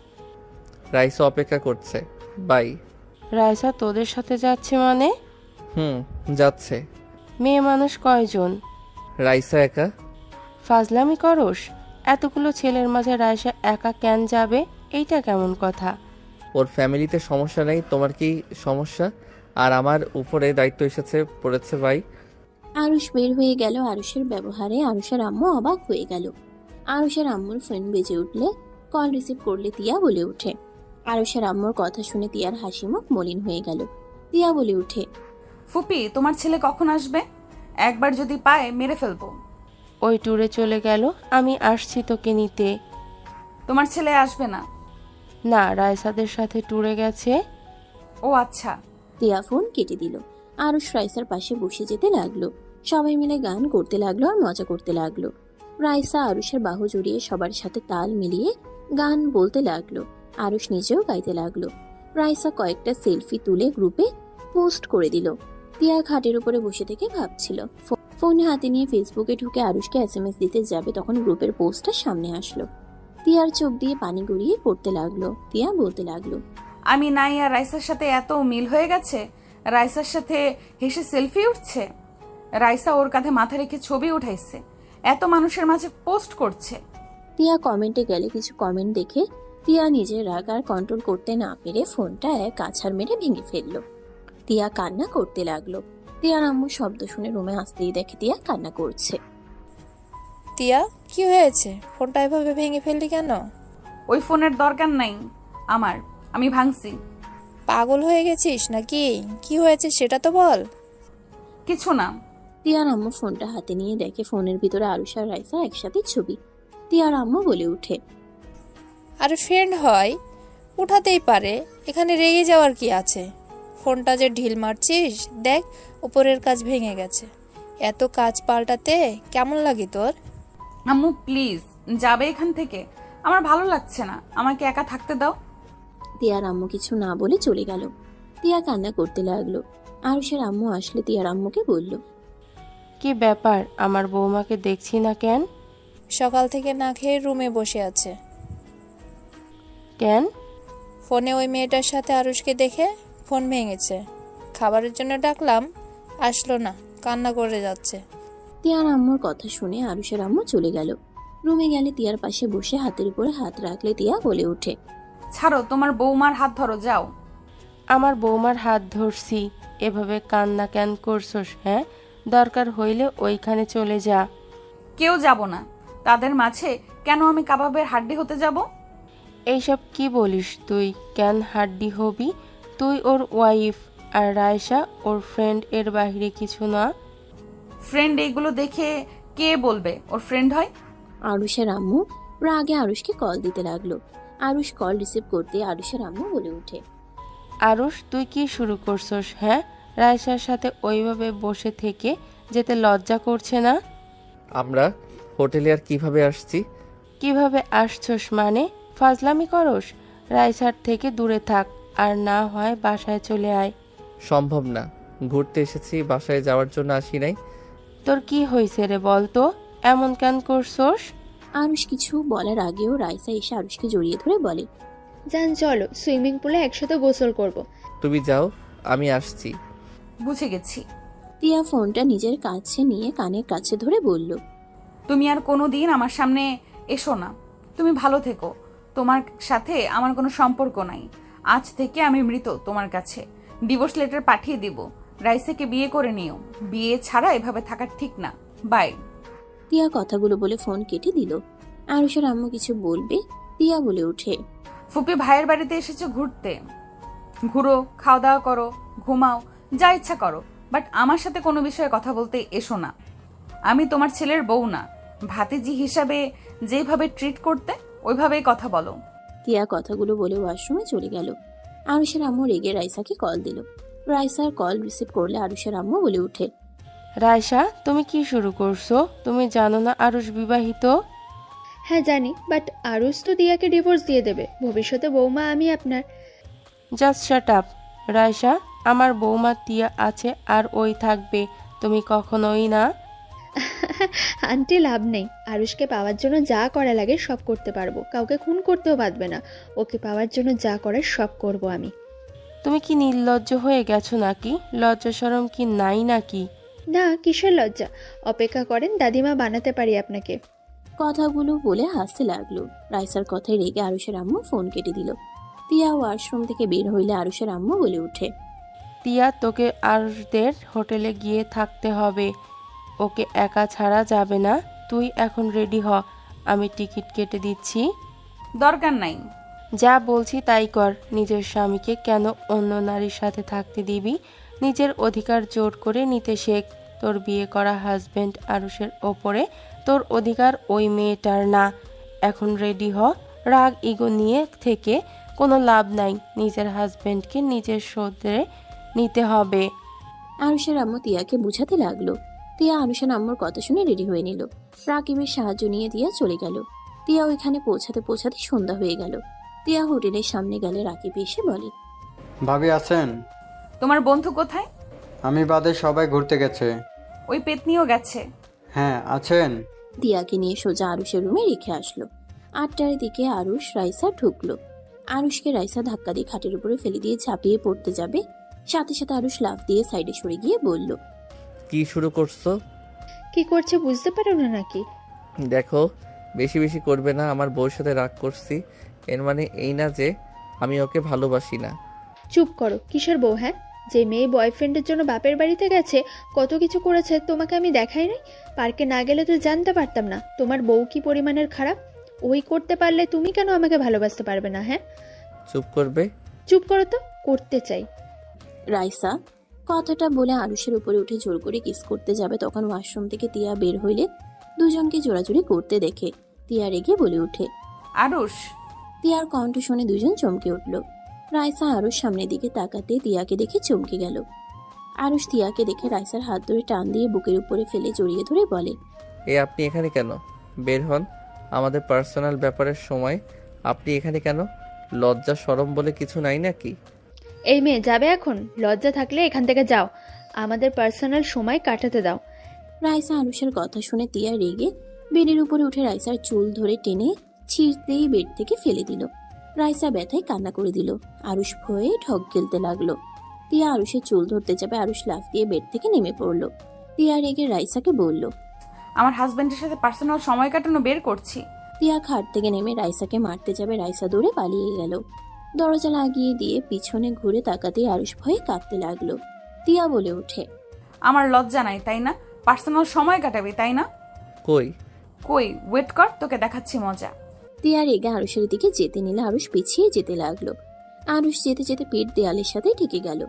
রাইসা অপেক্ষা করছে, বাই। রাইসা তোদের সাথে যাচ্ছে মানে? যাচ্ছে। মেয়ে মানুষ কয়জন? রাইসা একা। ফাজলামি করস? এতগুলো ছেলের মাঝে রাইসা একা কেন যাবে? এইটা কেমন কথা? ওর ফ্যামিলিতে সমস্যা নেই, তোমার কি সমস্যা? আর আমার উপরে দায়িত্ব পড়েছে ভাই। আরুষ বের হয়ে গেল। আরুষের ব্যবহারে আরুষের আম্মু অবাক হয়ে গেল। আরুষের আম্মুর ফোন বেজে উঠলে কল রিসিভ করলে তিয়া বলে ওঠে। আরুষের আম্মুর কথা শুনে তিয়ার হাসি মুখ মলিন হয়ে গেল। তিয়া বলে ওঠে, ফুপি, তোমার ছেলে কখন আসবে? একবার যদি পায় মেরে ফেলবো। ওই ট্যুরে চলে গেল। আমি আসছি তোকে নিতে। তোমার ছেলে আসবে না? না, রায়সাদের সাথে ট্যুরে গেছে। ও আচ্ছা। তিয়া ফোন কেটে দিল। আরুষ রাইসার পাশে বসে যেতে লাগলো। সবাই মিলে গান করতে লাগলো আর মজা করতে লাগলো। রাইসা আরুষের বাহু জড়িয়ে সবার সাথে তাল মিলিয়ে গান বলতে লাগলো। আরুষ নিজেও গাইতে লাগলো। রাইসা কয়েকটা সেলফি তুলে গ্রুপে পোস্ট করে দিল। তিয়া খাটের উপরে বসে থেকে ভাবছিল। ফোন হাতে নিয়ে ফেসবুকে ঢুকে আরুষকে SMS দিতে যাবে, তখন গ্রুপের পোস্টটা সামনে আসলো। তিয়ার চোখ দিয়ে পানি গড়িয়ে পড়তে লাগলো। তিয়া বলতে লাগলো, আমি নাই আর রাইসার সাথে এত মিল হয়ে গেছে। রাইসার সাথে হেসে সেলফি উঠছে, রাইসা ওর কাঁধে মাথা রেখে ছবি উঠাইছে, এত মানুষের মাঝে পোস্ট করছে। তিয়া কমেন্টে গেলে কিছু কমেন্ট দেখে তিয়া নিজের রাগ আর কন্ট্রোল করতে না পেরে ফোনটা এক আছাড় মেরে ভেঙে ফেললো। তিয়া কান্না করতে লাগলো। তিয়ার আম্মু শব্দ শুনে রুমে আসতেই দেখে তিয়া কান্না করছে। তিয়া, কি হয়েছে? ফোনটা এভাবে ভেঙে ফেললি কেন? ওই ফোনের দরকার নাই আমার, আমি ভাঙছি। পাগল হয়ে গেছিস নাকি? কি হয়েছে সেটা তো বল। কিছু না। তিয়ার আম্মু ফোনটা হাতে নিয়ে দেখে ফোনের ভিতরে আরুষ আর রাইসা একসাথে ছবি। তিয়ার আম্মু বলে উঠে, আর ফ্রেন্ড হয় উঠাতেই পারে, এখানে রেগে যাওয়ার কি আছে? ফোনটা যে ঢিল মারছিস, দেখ উপরের কাজ ভেঙে গেছে। এত কাজ পাল্টাতে কেমন লাগে তোর? আম্মু প্লিজ যাবে এখান থেকে, আমার ভালো লাগছে না, আমাকে একা থাকতে দাও। তিয়ার আম্মু কিছু না বলে চলে গেল। তিয়া কান্না করতে লাগলো। আরুষের আম্মু আসলে তিয়ার আম্মুকে বলল, কি ব্যাপার, আমার বৌমাকে দেখছি না কেন? সকাল থেকে না খেয়ে রুমে বসে আছে। কেন? ফোনে ওই মেয়েটার সাথে আরুষকে দেখে ফোন ভেঙেছে। খাবারের জন্য ডাকলাম, আসলো না, কান্না করে যাচ্ছে। তিয়ার আম্মুর কথা শুনে আরুষের আম্মু চলে গেল। রুমে গেলে তিয়ার পাশে বসে হাতের উপরে হাত রাখলে তিয়া বলে ওঠে, ছাড়ো, তোমার বৌমার হাত ধরো, যাও। আমার বৌমার হাত ধরছি, এভাবে কান্না কেন করছস? হ্যাঁ, দরকার হইলে ওইখানে চলে যা। কেউ যাব না, তাদের মাঝে কেন আমি কাবাবের হাড্ডি হতে যাব? এইসব কি বলিস তুই? কেন হাড্ডি হবি? তুই ওর ওয়াইফ, আর রায়সা ওর ফ্রেন্ড, এর বাহিরে কিছু না। ফ্রেন্ড এইগুলো দেখে কে বলবে ওর ফ্রেন্ড হয়? আরুষের আম্মু রাগে আরুষকে কল দিতে লাগলো। আরুষ কল রিসিভ করতে আরুষের আম্মু বলে ওঠে, আরুষ, তুই কি শুরু করছস? হ্যাঁ, রায়সার সাথে ওইভাবে বসে থেকে যেতে লজ্জা করছে না? আমরা হোটেলে আর কিভাবে আসছি? কিভাবে আসছস মানে? ফাজলামি করস? রায়সার থেকে দূরে থাক, আর না হয় বাসায় চলে আয়। সম্ভব না, ঘুরতে এসেছি, বাসায় যাওয়ার জন্য আসি নাই। তোর কি হয়েছে রে বল তো, এমন কেন করছস? আরুষ কিছু বলার আগেও রাইসা এসে আরুষকে জড়িয়ে ধরে বলে, যান চলো, সুইমিং পুলে একসাথে গোসল করব। তুমি যাও, আমি আসছি। বুঝে গেছি। তিয়া ফোনটা নিজের কাছে নিয়ে কানের কাছে ধরে বলল, তুমি আর কোনোদিন আমার সামনে এসো না। তুমি ভালো থেকো, তোমার সাথে আমার কোনো সম্পর্ক নাই। আজ থেকে আমি মৃত তোমার কাছে। ডিভোর্স লেটার পাঠিয়ে দিব। রাইসাকে বিয়ে করে নিও, বিয়ে ছাড়া এভাবে থাকা ঠিক না। বাই। তিয়া কথাগুলো বলে ফোন কেটে দিল। আরুষের আম্মু কিছু বলবে, তিয়া বলে ওঠে, ফুপি ভাইয়ের বাড়িতে এসেছো ঘুরতে, ঘুরো, খাওয়া দাওয়া করো, ঘুমাও, যা ইচ্ছা করো, বাট আমার সাথে কোনো বিষয়ে কথা বলতে এসো না। আমি তোমার ছেলের বউ না। ভাতিজি হিসাবে যেভাবে ট্রিট করতে ওইভাবেই কথা বলো। তিয়া কথাগুলো বলে ওয়াশরুমে চলে গেল। আরুষের আম্মু রেগে রাইসাকে কল দিল। রাইসার কল রিসিভ করলে আরুষের আম্মু বলে ওঠে, রায়সা, তুমি কি শুরু করছো? তুমি জানো না আরুষ বিবাহিত? হ্যাঁ জানি, বাট আরুষ তো দিয়াকে ডিভোর্স দিয়ে দেবে। ভবিষ্যতে বৌমা আমি আপনার। Just shut up. রায়সা, আমার বৌমা তিয়া আছে আর ওই থাকবে, তুমি কখনোই না। আন্টি লাভ নেই, আরুষকে পাওয়ার জন্য যা করা লাগে সব করতে পারবো। কাউকে খুন করতেও পারবে না। ওকে পাওয়ার জন্য যা করার সব করব আমি। তুমি কি নির্লজ্জ হয়ে গেছো নাকি? লজ্জা শরম কি নাই নাকি? না, কিসের লজ্জা? অপেক্ষা করেন, দাদিমা বানাতে পারি আপনাকে। কথাগুলো বলে হাসতে লাগলো। রাইসার কথায় রেগে আরুষের আম্মু ফোন কেটে দিল। তিয়া ওয়াশরুম থেকে বের হইলে আরুষের আম্মু বলে ওঠে, তিয়া, তোকে আরুষদের হোটেলে গিয়ে থাকতে হবে, ওকে একা ছাড়া যাবে না। তুই এখন রেডি হ, আমি টিকিট কেটে দিচ্ছি। দরকার নাই। যা বলছি তাই কর। নিজের স্বামীকে কেন অন্য নারীর সাথে থাকতে দিবি? নিজের অধিকার জোর করে নিতে শেখ। তোর বিয়ে করা হাজবেন্ড আরুষের ওপরে তোর অধিকার ওই মেয়েটার না। এখন রেডি হ। রাগ ইগো নিয়ে থেকে কোনো লাভ নাই। নিজের হাজবেন্ডকে নিজের শোধরে নিতে হবে। আরুষের আম্মু তিয়াকে বুঝাতে লাগলো। তিয়া আরুষের আম্মুর কথা শুনে রেডি হয়ে নিল। রাকিবের সাহায্য নিয়ে তিয়া চলে গেল। তিয়া ওইখানে পৌঁছাতে পৌঁছাতে সন্ধ্যা হয়ে গেল। তিয়া হোটেলের সামনে গেলে রাকিব এসে বলে, ভাবি আছেন? তোমার বন্ধু কোথায়? আমি বাদে সবাই ঘুরতে গেছে। ওই পেতনিও গেছে। হ্যাঁ আছেন। তিয়াকে নিয়ে সোজা আরুষের রুমে রেখে আসলো। 8টার দিকে আরুষ রাইসা ঢুকলো। আরুষকে রাইসা ধাক্কা দিয়ে খাটের উপরে ফেলে দিয়ে ঝাঁপিয়ে পড়তে যাবে, সাথে সাথে আরুষ লাফ দিয়ে সাইডে সরে গিয়ে বলল, কি শুরু করছো? কি করছে বুঝতে পারো না নাকি? দেখো, বেশি বেশি করবে না। আমার বউর সাথে রাগ করছি, এর মানে এই না যে আমি ওকে ভালোবাসি না। চুপ করো। কিসের বউ? হ্যাঁ, যে মেয়ে বয়ফ্রেন্ডের জন্য বাপের বাড়িতে গেছে, কত কিছু করেছে তোমাকে আমি দেখাই নাই? পার্কে না গেলে তো জানতে পারতাম না তোমার বউ কি পরিমাণের খারাপ। ওই করতে পারলে তুমি কেন আমাকে ভালোবাসতে পারবে না? হ্যাঁ, চুপ করবে? চুপ করো তো, করতে চাই। রাইসা কথাটা বলে আরুষের উপরে উঠে জোর করে কিস করতে যাবে, তখন ওয়াশরুম থেকে তিয়া বের হইলে দুজনকে জোড়াজুড়ি করতে দেখে তিয়া রেগে বলে উঠে, আরুষ। তিয়ার কণ্ঠ শুনে দুজন চমকে উঠল। রাইসা আরুষ সামনের দিকে তাকাতে তিয়াকে দেখে চমকে গেল। আরুষ তিয়াকে দেখে রাইসার হাত ধরে টান দিয়ে বুকের উপরে ফেলে জড়িয়ে ধরে বলে, আপনি এখানে কেন? বের হন, আমাদের পার্সোনাল ব্যাপারের সময় আপনি এখানে কেন? লজ্জা শরম বলে কিছু নাই নাকি? এই মেয়ে যাবে এখন? লজ্জা থাকলে এখান থেকে যাও, আমাদের পার্সোনাল সময় কাটাতে দাও। রাইসা আরুষের কথা শুনে তিয়া রেগে বেডের উপরে উঠে রাইসার চুল ধরে টেনে ছিঁড়তেই বেড থেকে ফেলে দিল। রাইসা ব্যথায় কান্না করে দিল। আরুষ ভয়ে ঢক গেলতে লাগলো। তিয়া আরুষের চুল ধরতে যাবে, আরুষ লাফ দিয়ে বেড থেকে নেমে পড়লো। তিয়া রেগে রাইসাকে বলল, আমার হাজবেন্ডের সাথে পার্সোনাল সময় কাটানো বের করছি। তিয়া খাট থেকে নেমে রাইসাকে মারতে যাবে, রাইসা দৌড়ে পালিয়ে গেল। দরজা লাগিয়ে দিয়ে পিছনে ঘুরে তাকাতেই আরুষ ভয়ে কাঁপতে লাগলো। তিয়া বলে ওঠে, আমার লজ্জা নাই তাই না? পার্সোনাল সময় কাটাবি তাই না? কই কই, ওয়েট কর, তোকে দেখাচ্ছি মজা। তিয়া রেগে আরুষের দিকে যেতে নিলে আরুষ পিছিয়ে যেতে লাগলো। আরুষ যেতে যেতে পেট দেয়ালের সাথে ঠেকে গেল।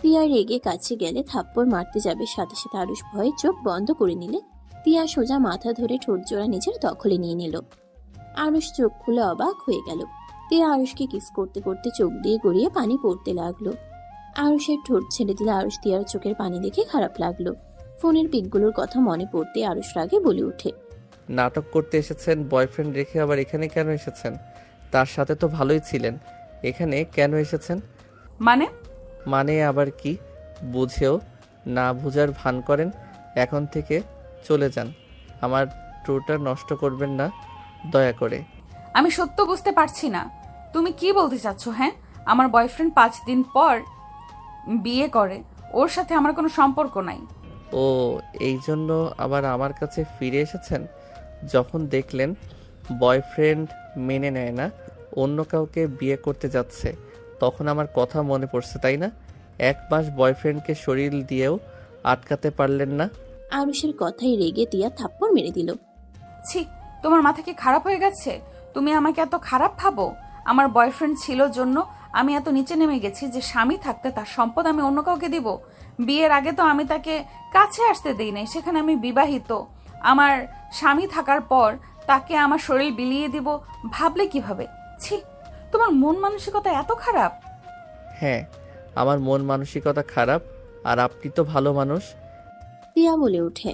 তিয়া রেগে কাছে গেলে থাপ্পড় মারতে যাবে, সাথে সাথে আরুষ ভয়ে চোখ বন্ধ করে নিলে তিয়া সোজা মাথা ধরে ঠোঁট জোড়া নিজের দখলে নিয়ে নিল। আরুষ চোখ খুলে অবাক হয়ে গেল। তিয়া আরুষকে কিস করতে করতে চোখ দিয়ে গড়িয়ে পানি পড়তে লাগলো। আরুষের ঠোঁট ছেড়ে দিলে আরুষ তিয়ার চোখের পানি দেখে খারাপ লাগলো। ফোনের পিকগুলোর কথা মনে পড়তে আরুষ রাগে বলে ওঠে, নাটক করতে এসেছেন? বয়ফ্রেন্ড রেখে আবার এখানে কেন এসেছেন? তার সাথে তো ভালোই ছিলেন, এখানে কেন এসেছেন? মানে আবার কি? বুঝেও না বুঝার ভান করেন। এখন থেকে চলে যান, আমার ট্যুরটা নষ্ট করবেন না দয়া করে। আমি সত্য বুঝতে পারছি না, তুমি কি বলতে চাচ্ছ? হ্যাঁ, আমার বয়ফ্রেন্ড 5 দিন পর বিয়ে করে, ওর সাথে আমার কোনো সম্পর্ক নাই। ও, এই জন্য আবার আমার কাছে ফিরে এসেছেন? যখন দেখলেন বয়ফ্রেন্ড মেনে নেয় না, অন্য কাউকে বিয়ে করতে যাচ্ছে, তখন আমার কথা মনে পড়ছে তাই না? 1 মাস বয়ফ্রেন্ডকে শরীর দিয়েও আটকাতে পারলেন না। আরুষের কথাই রেগে তিয়া থাপ্পড় মেরে দিল। ছি, তোমার মাথা কি খারাপ হয়ে গেছে? তুমি আমাকে এত খারাপ ভাবো? আমার বয়ফ্রেন্ড ছিল জন্য আমি এত নিচে নেমে গেছি যে স্বামী থাকতে তার সম্পদ আমি অন্য কাউকে দিব? বিয়ের আগে তো আমি তাকে কাছে আসতে দেই নাই, সেখানে আমি বিবাহিত। আমার স্বামী থাকার পর তাকে আমার শরীর বিলিয়ে দিব ভাবলে কিভাবে? ছি, তোমার মন মানসিকতা এত খারাপ? হ্যাঁ, আমার মন মানসিকতা খারাপ, আর আপনি তো ভালো মানুষ। তিয়া বলে ওঠে।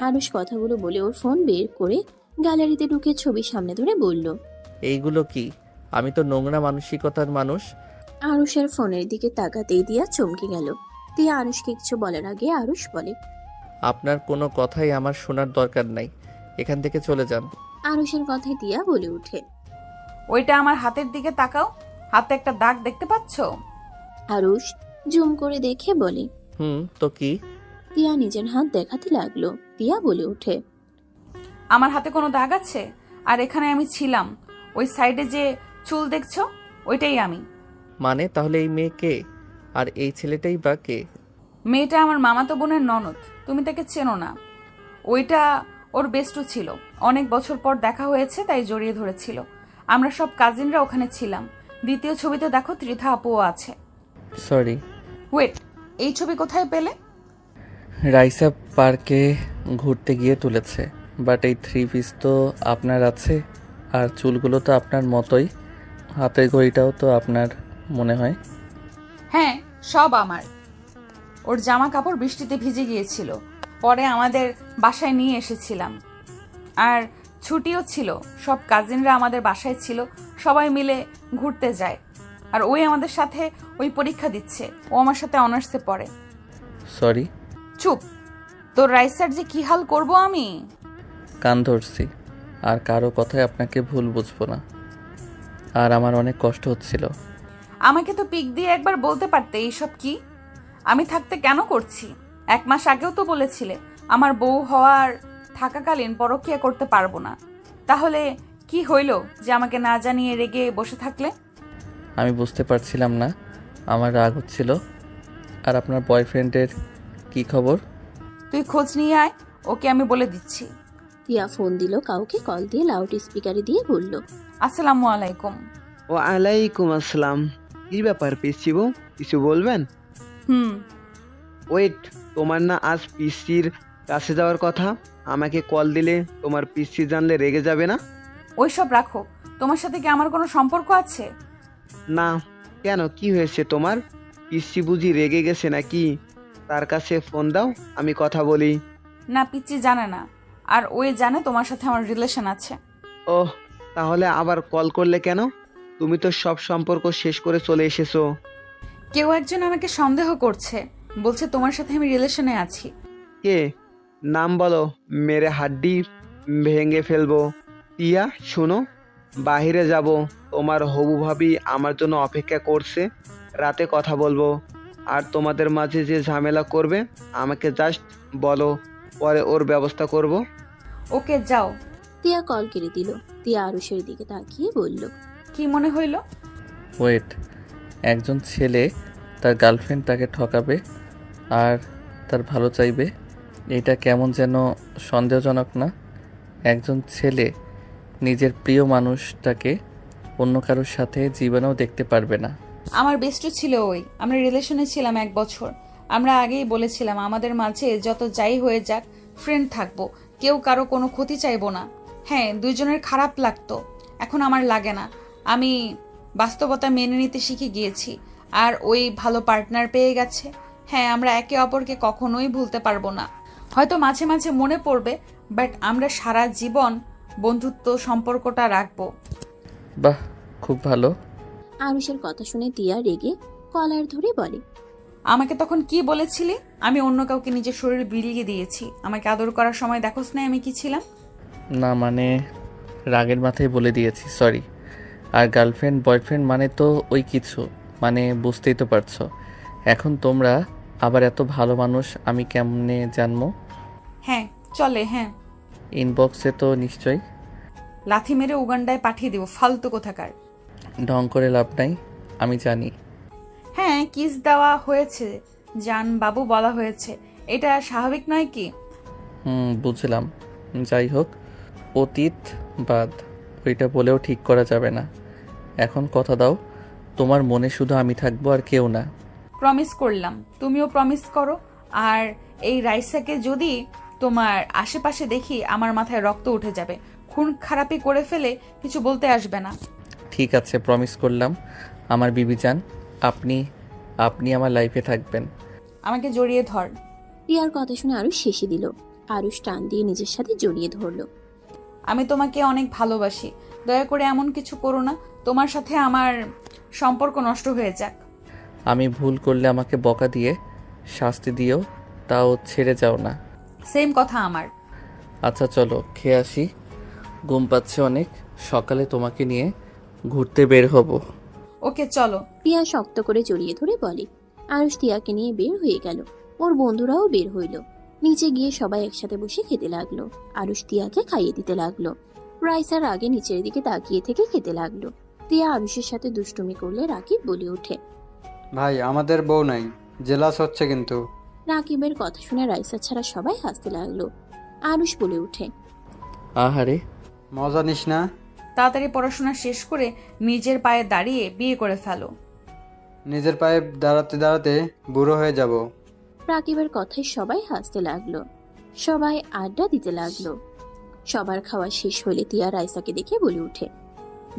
আরুষ কথাগুলো বলে ওর ফোন বের করে গ্যালারিতে ঢুকে ছবি সামনে ধরে বলল, এইগুলো কি? আমি তো নোংরা মানসিকতার মানুষ। আরুষের ফোনের দিকে তাকাতেই দিয়া চমকে গেল। তিয়া আরুষকে কিছু বলার আগে আরুষ বলে, আপনার কোনো কথাই আমার শোনার দরকার নাই, এখান থেকে চলে যান। আরুষের কথায় তিয়া বলে ওঠে, ওইটা আমার হাতের দিকে তাকাও, হাতে একটা দাগ দেখতে পাচ্ছ? আরুষ জুম করে দেখে বলে, তো কি? তিয়া নিজের হাত দেখাতে লাগলো। তিয়া বলে ওঠে, আমার হাতে কোনো দাগ আছে? আর এখানে আমি ছিলাম, ওই সাইডে যে চুল দেখছো ওইটাই আমি। মানে তাহলে এই মেয়ে কে? আর এই ছেলেটাই বা কে? মেয়েটা আমার মামাতো বোনের ননদ, তুমি তাকে চেনো না। ওইটা ওর বেস্টু ছিল, অনেক বছর পর দেখা হয়েছে তাই জড়িয়ে ধরেছিল। আমরা সব কাজিনরা ওখানে ছিলাম। দ্বিতীয় ছবিতে দেখো ত্রিধা আপুও আছে। সরি। ওয়েট, এই ছবি কোথায় পেলে? রাইসা পার্কে ঘুরতে গিয়ে তুলেছে। বাট এই 3 পিস তো আপনার আছে, আর চুলগুলো তো আপনার মতোই, হাতের ঘড়িটাও তো আপনার মনে হয়। হ্যাঁ, সব আমার। ওর জামা কাপড় বৃষ্টিতে ভিজে গিয়েছিল, পরে আমাদের বাসায় নিয়ে এসেছিলাম। আর ছুটিও ছিল, সব কাজিনরা আমাদের বাসায় ছিল, সবাই মিলে ঘুরতে যায়। আর ওই আমাদের সাথে ওই পরীক্ষা দিচ্ছে, ও আমার সাথে অনার্সে পড়ে। সরি। চুপ, তোর রাইসার যে কি হাল করব আমি। কান ধরছি, আর কারো কথায় আপনাকে ভুল বুঝবো না। আর আমার অনেক কষ্ট হচ্ছিল। আমাকে তো পিক দিয়ে একবার বলতে পারতে এইসব কি। আমি থাকতে কেন করছি? 1 মাস আগেও তো বলেছিলে আমার বউ হওয়ার থাকাকালীন পরকীয়া করতে পারবো না। তাহলে কি হইল যে আমাকে না জানিয়ে রেগে বসে থাকলে? আমি বুঝতে পারছিলাম না, আমার রাগ হচ্ছিল। আর আপনার বয়ফ্রেন্ডের কি খবর? তুই খোঁজ নিয়ে আয়, ওকে আমি বলে দিচ্ছি। তিয়া ফোন দিল কাউকে, কল দিয়ে লাউড স্পিকারে দিয়ে বলল, আসসালামু আলাইকুম। ওয়ালাইকুম আসসালাম। কি ব্যাপার পিসিবু, কিছু বলবেন? ওয়েট, তোমার না আজ পিসির কাছে যাওয়ার কথা? আমাকে কল দিলে তোমার পিসি জানলে রেগে যাবে না? ওইসব রাখো, তোমার সাথে কি আমার কোনো সম্পর্ক আছে? না। কেন, কি হয়েছে তোমার? পিসি বুঝি রেগে গেছে নাকি? তার কাছে ফোন দাও, আমি কথা বলি। না, পিচ্চি জানে না, আর ওই জানে তোমার সাথে আমার রিলেশন আছে। ওহ, তাহলে আবার কল করলে কেন? তুমি তো সব সম্পর্ক শেষ করে চলে এসেছো। কেউ একজন আমাকে সন্দেহ করছে, বলছে তোমার সাথে আমি রিলেশনে আছি। কে? নাম বলো, মেরে হাড্ডি ভেঙে ফেলবো। টিয়া শোনো, বাহিরে যাব, তোমার হবু ভাবি আমার জন্য অপেক্ষা করছে, রাতে কথা বলবো। আর তোমাদের মাঝে যে ঝামেলা করবে আমাকে জাস্ট বলো, পরে ওর ব্যবস্থা করব। ওকে, যাও। তিয়া কল কেটে দিল। তিয়া আরুষের দিকে তাকিয়ে বলল, কি মনে হইল? ওয়েট, একজন ছেলে তার গার্লফ্রেন্ড তাকে ঠকাবে আর তার ভালো চাইবে, এটা কেমন যেন সন্দেহজনক না? একজন ছেলে নিজের প্রিয় মানুষটাকে অন্য কারোর সাথে জীবনেও দেখতে পারবে না। আমার বেস্ট ছিল ওই, আমরা রিলেশনে ছিলাম 1 বছর। আমরা আগেই বলেছিলাম আমাদের মাঝে যত যাই হয়ে যাক ফ্রেন্ড থাকবো, কেউ কারো কোনো ক্ষতি চাইবো না। হ্যাঁ, দুইজনের খারাপ লাগতো, এখন আমার লাগে না। আমি বাস্তবতা মেনে নিতে শিখে গিয়েছি, আর ওই ভালো পার্টনার পেয়ে গেছে। হ্যাঁ, আমরা একে অপরকে কখনোই ভুলতে পারবো না। হয়তো মাঝে মাঝে মনে পড়বে, বাট আমরা সারা জীবন বন্ধুত্ব সম্পর্কটা রাখবো। বাহ, খুব ভালো। আরুষের কথা শুনে তিয়া রেগে কলার ধরে বলে, আমাকে তখন কি বলেছিলি? আমি অন্য কাউকে নিজের শরীরে বিলিয়ে দিয়েছি। আমাকে আদর করার সময় দেখোস না আমি কি ছিলাম? না মানে, রাগের মাথায় বলে দিয়েছি, সরি। আর গার্লফ্রেন্ড বয়ফ্রেন্ড মানে তো ওই কিছু, মানে বুঝতেই তো পারছো। এখন তোমরা আবার এত ভালো মানুষ আমি কেমনে জানবো? হ্যাঁ চলে, হ্যাঁ। ইনবক্সে তো নিশ্চয়ই। লাথি মেরে উগান্ডায় পাঠিয়ে দেবো, ফালতু কোথাকার। ঢং করে লাভ নাই, আমি জানি। হ্যাঁ, কিস দেওয়া হয়েছে, জান বাবু বলা হয়েছে, এটা স্বাভাবিক নয় কি? বুঝলাম। যাই হোক, অতীত বাদ, ওইটা বলেও ঠিক করা যাবে না। এখন কথা দাও, তোমার মনে শুধু আমি থাকবো আর কেউ না। প্রমিস করলাম, তুমিও প্রমিস করো। আর এই রাইসাকে যদি তোমার আশেপাশে দেখি আমার মাথায় রক্ত উঠে যাবে। খুন খারাপি করে ফেলে কিছু বলতে আসবে না। ঠিক আছে, প্রমিস করলাম। আমার বিবি জান, আপনি আপনি আমার লাইফে থাকবেন। আমাকে জড়িয়ে ধর। টিয়ার কথা শুনে আরুষ শেষে দিল। আরুষ টান দিয়ে নিজের সাথে জড়িয়ে ধরলো। আমি তোমাকে অনেক ভালোবাসি, দয়া করে এমন কিছু করো না তোমার সাথে আমার সম্পর্ক নষ্ট হয়ে যাক। আমি ভুল করলে আমাকে বকা দিয়ে শাস্তি দিও, তাও ছেড়ে যাও না। সেম কথা আমার। আচ্ছা চলো খেয়ে আসি, ঘুম পাচ্ছে অনেক, সকালে তোমাকে নিয়ে ঘুরতে বের হব। ওকে চলো। টিয়া শক্ত করে জড়িয়ে ধরে বলে। আরুষ টিয়াকে নিয়ে বের হয়ে গেল। ওর বন্ধুরাও বের হইল। নিচে গিয়ে সবাই একসাথে বসে খেতে লাগলো। আরুষ টিয়াকে খাইয়ে দিতে লাগলো। রাইসার আগে নিচের দিকে তাকিয়ে থেকে খেতে লাগলো। টিয়া আরুষের সাথে দুষ্টুমি করলে রাকিব বলে ওঠে, ভাই আমাদের বউ নাই, জেলাস হচ্ছে কিন্তু। রাকিবের কথা শুনে রাইসা ছাড়া সবাই হাসতে লাগলো। আরুষ বলে ওঠে, আহারে মজা নিস না? তাড়াতাড়ি পড়াশোনা শেষ করে নিজের পায়ে দাঁড়িয়ে বিয়ে করে ফেলো। নিজের পায়ে দাঁড়াতে দাঁড়াতে বুড়ো হয়ে যাব। রাকিবের কথায় সবাই হাসতে লাগলো। সবাই আড্ডা দিতে লাগলো। সবার খাওয়া শেষ হলে তিয়া রাইসাকে দেখে বলে ওঠে,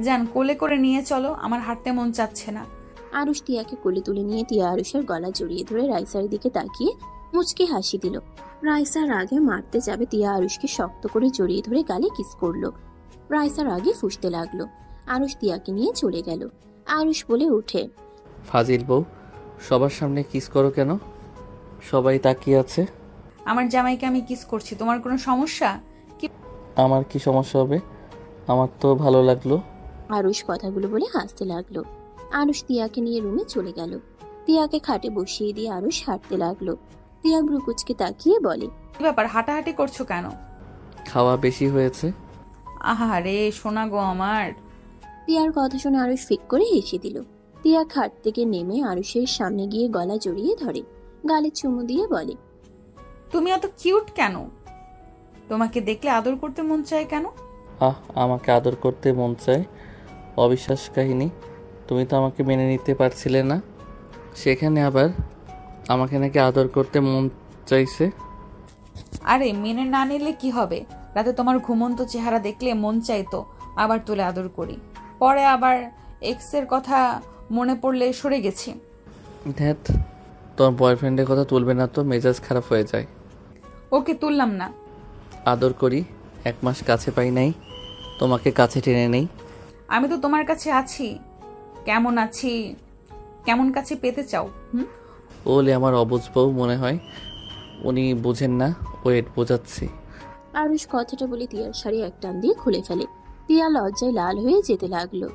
যান কোলে করে নিয়ে চলো, আমার হাঁটতে মন চাচ্ছে না। আরুষ তিয়াকে কোলে তুলে নিয়ে তিয়া আরুষের গলা জড়িয়ে ধরে রাইসার দিকে তাকিয়ে মুচকি হাসি দিল। রাইসার আগে মারতে যাবে তিয়া আরুষকে শক্ত করে জড়িয়ে ধরে গালে কিস করলো। রাইসার আগে ফুঁসতে লাগলো। আরুষ তিয়াকে নিয়ে চলে গেল। আরুষ বলে ওঠে, ফাজিল বউ, সবার সামনে কিস করো কেন? সবাই তাকিয়ে আছে। আমার জামাইকে আমি কিস করছি, তোমার কোনো সমস্যা? আমার কি সমস্যা হবে? আমার তো ভালো লাগলো। আরুষ কথাগুলো বলে হাসতে লাগলো। আরুষ তিয়াকে নিয়ে রুমে চলে গেল। তিয়াকে খাটে বসিয়ে দিয়ে আরুষ হাঁটতে লাগলো। তিয়া ব্রুকুচকে তাকিয়ে বলে, কি ব্যাপার, হাঁটাহাঁটি করছো কেন? খাওয়া বেশি হয়েছে। আহারে সোনা গো আমার। তিয়ার কথা শুনে আরুষ ফিক করে হেসে দিল। তিয়া খাট থেকে নেমে আরুষের সামনে গিয়ে গলা জড়িয়ে ধরে, গালে চুমু দিয়ে বলে, তুমি এত কিউট কেন? তোমাকে দেখলে আদর করতে মন চায় কেন? আমাকে আদর করতে মন চায়? অবিশ্বাস কাহিনী। তুমি তো আমাকে মেনে নিতে পারছিলে না, সেখানে আবার আমাকে নাকি আদর করতে মন চাইছে। আরে মেনে না নিলে কি হবে? রাতে তোমার ঘুমন্ত চেহারা দেখলে মন চাইতো আবার তুলে আদর করি, পরে আবার এক্সের কথা মনে পড়লে সরে গেছি। ধ্যাত, তোমার বয়ফ্রেন্ডের কথা তুলবে না তো, মেজাজ খারাপ হয়ে যায়। ওকে তুললাম না। আদর করি, 1 মাস কাছে পাই নাই, তোমাকে কাছে টেনে নেই। আমি তো তোমার কাছে আছি। কেমন আছি, কেমন কাছে পেতে চাও? ওলে আমার অবুঝ বউ মনে হয়, উনি বুঝেন না। ওয়েট, বোঝাচ্ছি। আরুষ কথাটা বলে তিয়ার শাড়ি এক টান দিয়ে খুলে ফেলে। তিয়া লজ্জায় লাল হয়ে যেতে লাগলো,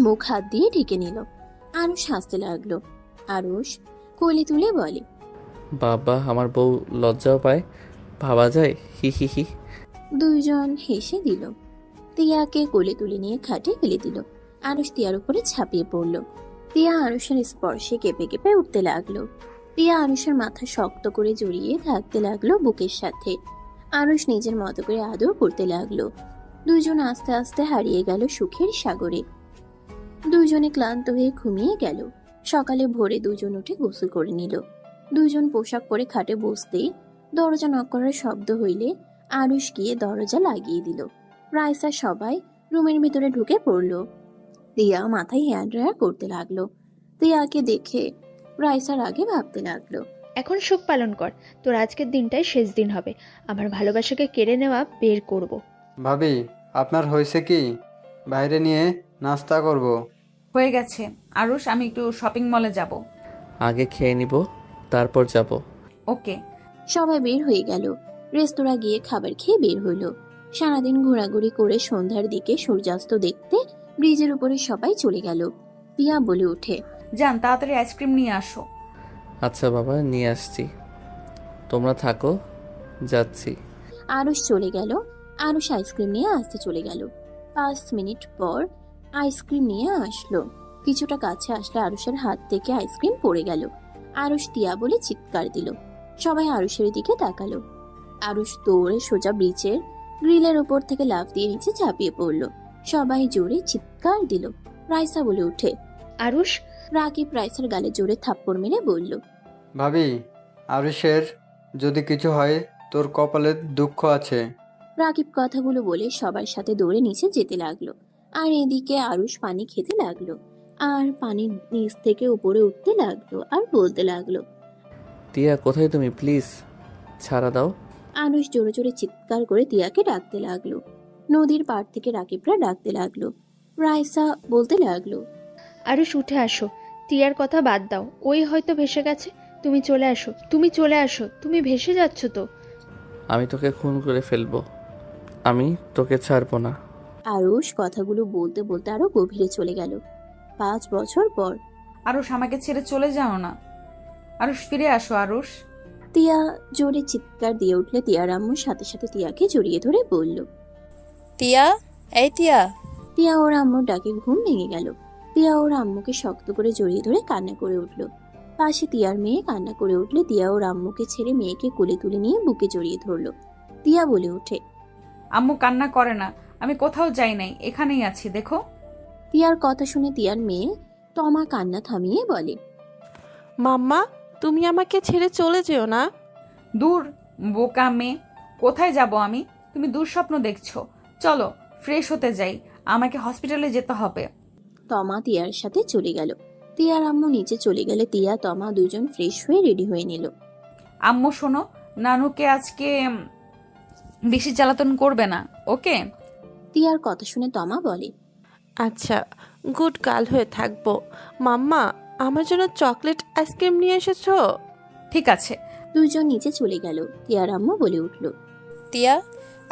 মুখ হাত দিয়ে ঢেকে নিল। আরুষ হাসতে লাগলো। আরুষ কোলে তুলে বলে, বাবা, আমার বউ লজ্জাও পায়, ভাবা যায়। হি হি হি। দুইজন হেসে দিল। তিয়াকে কোলে তুলে নিয়ে খাটে ফেলে দিল। আরুষ তিয়ার উপরে ঝাঁপিয়ে পড়ল। তিয়া আরুষের স্পর্শে কেঁপে কেঁপে উঠতে লাগলো। তিয়া আরুষের মাথা শক্ত করে জড়িয়ে থাকতে লাগলো বুকের সাথে। আরুষ নিজের মতো করে আদর করতে লাগলো। দুইজন আস্তে আস্তে হারিয়ে গেল সুখের সাগরে। দুইজনে ক্লান্ত হয়ে ঘুমিয়ে গেল। সকালে ভোরে দুজন উঠে গোসল করে নিল। দুইজন পোশাক পরে খাটে বসতেই দরজা নক করার শব্দ হইলে আরুষ গিয়ে দরজা লাগিয়ে দিল। রাইসা সবাই রুমের ভিতরে ঢুকে পড়ল। তিয়া মাথায় হেয়ার ড্রায়ার করতে লাগলো। তিয়াকে দেখে রাইসার আগে ভাবতে লাগলো, এখন সুখ পালন কর, তোর আজকের দিনটাই শেষ দিন হবে। আমার ভালোবাসাকে কেড়ে নেওয়া বের করব। ভাবি, আপনার হয়েছে কি? বাইরে নিয়ে নাস্তা করব। হয়ে গেছে আরুষ, আমি একটু শপিং মলে যাব। আগে খেয়ে নিব, তারপর যাব। ওকে। সবাই বের হয়ে গেল। রেস্তোরাঁ গিয়ে খাবার খেয়ে বের হইল। সারাদিন ঘোরাঘুরি করে সন্ধ্যার দিকে সূর্যাস্ত দেখতে ব্রিজের উপরে সবাই চলে গেল। তিয়া বলে ওঠে, যান তাড়াতাড়ি আইসক্রিম নিয়ে আসো। আচ্ছা বাবা, নিয়ে আসছি, তোমরা থাকো, যাচ্ছি। আরুষ চলে গেল। আরুষ আইসক্রিম নিয়ে আসতে চলে গেল। 5 মিনিট পর আইসক্রিম নিয়ে আসলো। কিছুটা কাছে আসলে আরুষের হাত থেকে আইসক্রিম পড়ে গেল। আরুষ তিয়া বলে চিৎকার দিল। সবাই আরুষের দিকে তাকালো। আরুষ দৌড়ে সোজা ব্রিজের গ্রিলের উপর থেকে লাফ দিয়ে নিচে ঝাঁপিয়ে পড়লো। সবাই জোরে চিৎকার দিল। রাইসা বলে ওঠে, আরুষ। রাকিব রাইসার গালে জোরে থাপ্পড় মেরে বলল, ভাবি, আরুষের যদি কিছু হয় তোর কপালে দুঃখ আছে। রাকিব কথাগুলো বলে সবার সাথে দৌড়ে নিচে যেতে লাগলো। আর এদিকে আরুষ পানি খেতে লাগলো। আর পানির নিচ থেকে উপরে উঠতে লাগলো আর বলতে লাগলো, টিয়া কোথায় তুমি? প্লিজ ছাড়া দাও। আরুষ জোরে জোরে চিৎকার করে টিয়াকে ডাকতে লাগলো। নদীর পাড় থেকে রাকিবরা ডাকতে লাগলো। রাইসা বলতে লাগলো, আরুষ উঠে আসো, টিয়ার কথা বাদ দাও, ওই হয়তো ভেসে গেছে। তুমি চলে আসো, তুমি চলে আসো, তুমি ভেসে যাচ্ছ তো। আমি তোকে খুন করে ফেলবো, আমি তোকে ছাড়বো না। আরুষ কথাগুলো বলতে বলতে আরো গভীরে চলে গেল। 5 বছর পর। আরুষ আমাকে ছেড়ে চলে যাও না। আরুষ ফিরে আসো। আরুষ। টিয়া জোরে চিৎকার দিয়ে উঠলে টিয়ার আম্মুর সাথে সাথে টিয়াকে জড়িয়ে ধরে বলল, টিয়া, এই টিয়া। টিয়া ওর আম্মুর ডাকে ঘুম ভেঙে গেল। টিয়া ওর আম্মুকে শক্ত করে জড়িয়ে ধরে কান্না করে উঠল। পাশে টিয়ার মেয়ে কান্না করে উঠলে টিয়া ওর আম্মুকে ছেড়ে মেয়েকে কোলে তুলে নিয়ে বুকে জড়িয়ে ধরলো। টিয়া বলে ওঠে, আম্মু কান্না করে না, আমি কোথাও যাই নাই, এখানেই আছি, দেখো। টিয়ার কথা শুনে টিয়ার মেয়ে তমা কান্না থামিয়ে বলে, মাম্মা, তুমি আমাকে ছেড়ে চলে যেও না। দূর বোকা মেয়ে, কোথায় যাব আমি? তুমি দুঃস্বপ্ন দেখছো। চলো ফ্রেশ হতে যাই, আমাকে হসপিটালে যেতে হবে। তমা তিয়ার সাথে চলে গেল। তিয়ার আম্মু নিচে চলে গেলে তিয়া তমা দুজন ফ্রেশ হয়ে রেডি হয়ে নিল। আম্মু শোনো, নানুকে আজকে বেশি জ্বালাতন করবে না, ওকে? তিয়ার কথা শুনে তমা বলে, আচ্ছা, গুড গার্ল হয়ে থাকবো। মাম্মা, আমার জন্য চকলেট আইসক্রিম নিয়ে এসেছো? ঠিক আছে। দুজন নিচে চলে গেল। তিয়ার আম্মু বলে উঠল, তিয়া,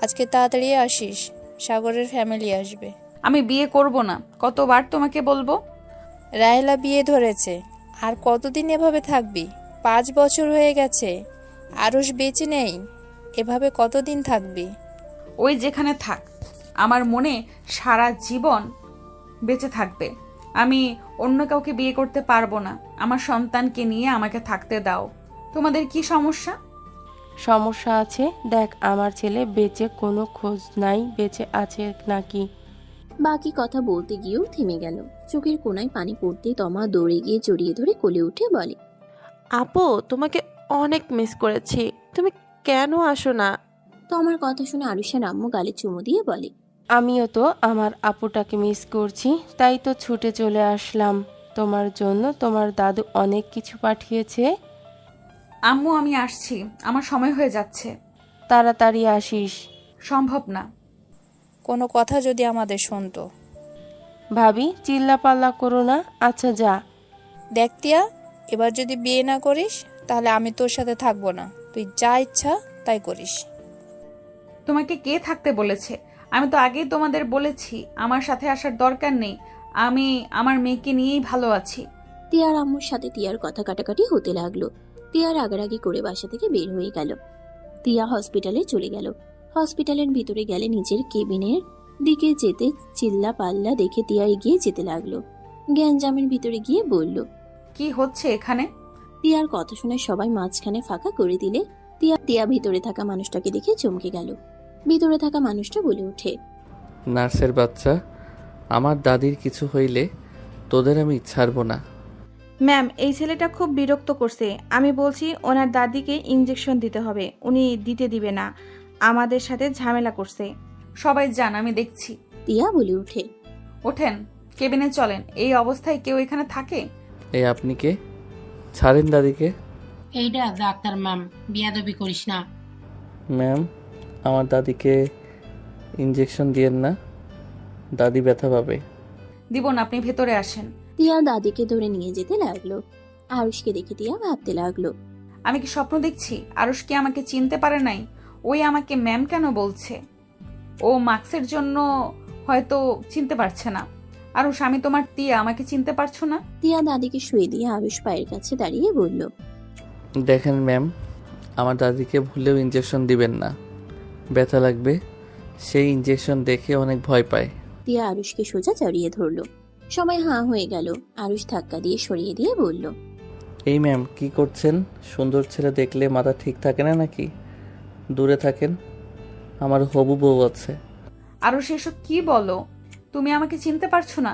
আজকে তাড়াতাড়ি আসিস, সাগরের ফ্যামিলি আসবে। আমি বিয়ে করব না, কতবার তোমাকে বলবো? রাহেলা বিয়ে ধরেছে, আর কতদিন এভাবে থাকবি? 5 বছর হয়ে গেছে, আরুষ বেঁচে নেই, এভাবে কতদিন থাকবি? ওই যেখানে থাক, আমার মনে সারা জীবন বেঁচে থাকবে। আমি অন্য কাউকে বিয়ে করতে পারবো না। আমার সন্তানকে নিয়ে আমাকে থাকতে দাও। তোমাদের কি সমস্যা? সমস্যা আছে, দেখ আমার ছেলে বেঁচে কোনো খোঁজ নাই, বেঁচে আছে নাকি। বাকি কথা বলতে গিয়েও থেমে গেল। চোখের কোনায় পানি পড়তেই তমা দৌড়ে গিয়ে জড়িয়ে ধরে কোলে উঠে বলে, আপু, তোমাকে অনেক মিস করেছি, তুমি কেন আসো না? তমার কথা শুনে আরুষের আম্মু গালে চুমু দিয়ে বলে, আমিও তো আমার আপুটাকে মিস করছি, তাই তো ছুটে চলে আসলাম তোমার জন্য। তোমার দাদু অনেক কিছু পাঠিয়েছে। আম্মু আমি আসছি, আমার সময় হয়ে যাচ্ছে। তাড়াতাড়ি আসিস। সম্ভব না। কোনো কথা যদি আমাদের শুনতো। ভাবি, চিল্লাপাল্লা করো না। আচ্ছা যা। দেখ তিয়া, এবার যদি বিয়ে না করিস তাহলে আমি তোর সাথে থাকবো না, তুই যা ইচ্ছা তাই করিস। তোমাকে কে থাকতে বলেছে? আমি তো আগেই তোমাদের বলেছি আমার সাথে আসার দরকার নেই। আমি আমার মেয়েকে নিয়েই ভালো আছি। তিয়ার আম্মুর সাথে তিয়ার কথা কাটাকাটি হতে লাগলো। তিয়ার আগারাগি করে বাসা থেকে বের হয়ে গেল। তিয়া হসপিটালে চলে গেল। হসপিটালের ভিতরে গেলে নিজের কেবিনের দিকে যেতে চিল্লা পাল্লা দেখে তিয়া এগিয়ে যেতে লাগলো। গ্যাঞ্জামের ভিতরে গিয়ে বলল, কি হচ্ছে এখানে? তিয়ার কথা শুনে সবাই মাঝখানে ফাঁকা করে দিলে তিয়া ভিতরে থাকা মানুষটাকে দেখে চমকে গেল। ভিতরে থাকা মানুষটা বলে ওঠে, নার্সের বাচ্চা, আমার দাদির কিছু হইলে তোদের আমি ছাড়বো না। ম্যাম, এই ছেলেটা খুব বিরক্ত করছে। আমি বলছি ওনার দাদিকে ইঞ্জেকশন দিতে হবে, উনি দিবে না, আমাদের সাথে ঝামেলা করছে। সবাই যান, আমি দেখছি। তিয়া বলে ওঠে, ওঠেন, কেবিনে চলেন। এই অবস্থায় কেউ এখানে থাকে? এই আপনি কে? ছাড়েন দাদিকে। এইটা ডাক্তার ম্যাম, বিয়াদবি করিস না। ম্যাম, আমার দাদিকে ইঞ্জেকশন দিয়েন না, দাদি ব্যথা পাবে। দিব না, আপনি ভেতরে আসেন। তিয়া দাদিকে ধরে নিয়ে যেতে লাগলো। আরুষকে দেখে তিয়া ভাবতে লাগলো, আমি কি স্বপ্ন দেখছি? আরুষ কি আমাকে চিনতে পারে নাই? ওই আমাকে ম্যাম কেন বলছে? ও মার্কসের জন্য হয়তো চিনতে পারছে না। আরুষ, আমি তোমার তিয়া, আমাকে চিনতে পারছো না? তিয়া দাদিকে শুয়ে দিয়ে আরুষ পায়ের কাছে দাঁড়িয়ে বলল, দেখেন ম্যাম, আমার দাদিকে ভুলেও ইঞ্জেকশন দিবেন না, ব্যথা লাগবে। সেই ইঞ্জেকশন দেখে অনেক ভয় পায়। তিয়া আরুষকে সোজা জড়িয়ে ধরলো। সবাই হাঁ হয়ে গেল। আরুষ ধাক্কা দিয়ে সরিয়ে দিয়ে বলল, এই ম্যাম কি করছেন? সুন্দর ছেলে দেখলে মাথা ঠিক থাকে না নাকি? দূরে থাকেন, আমার হবু বউ আছে। আরুষ, এসব কি বলো? তুমি আমাকে চিনতে পারছো না?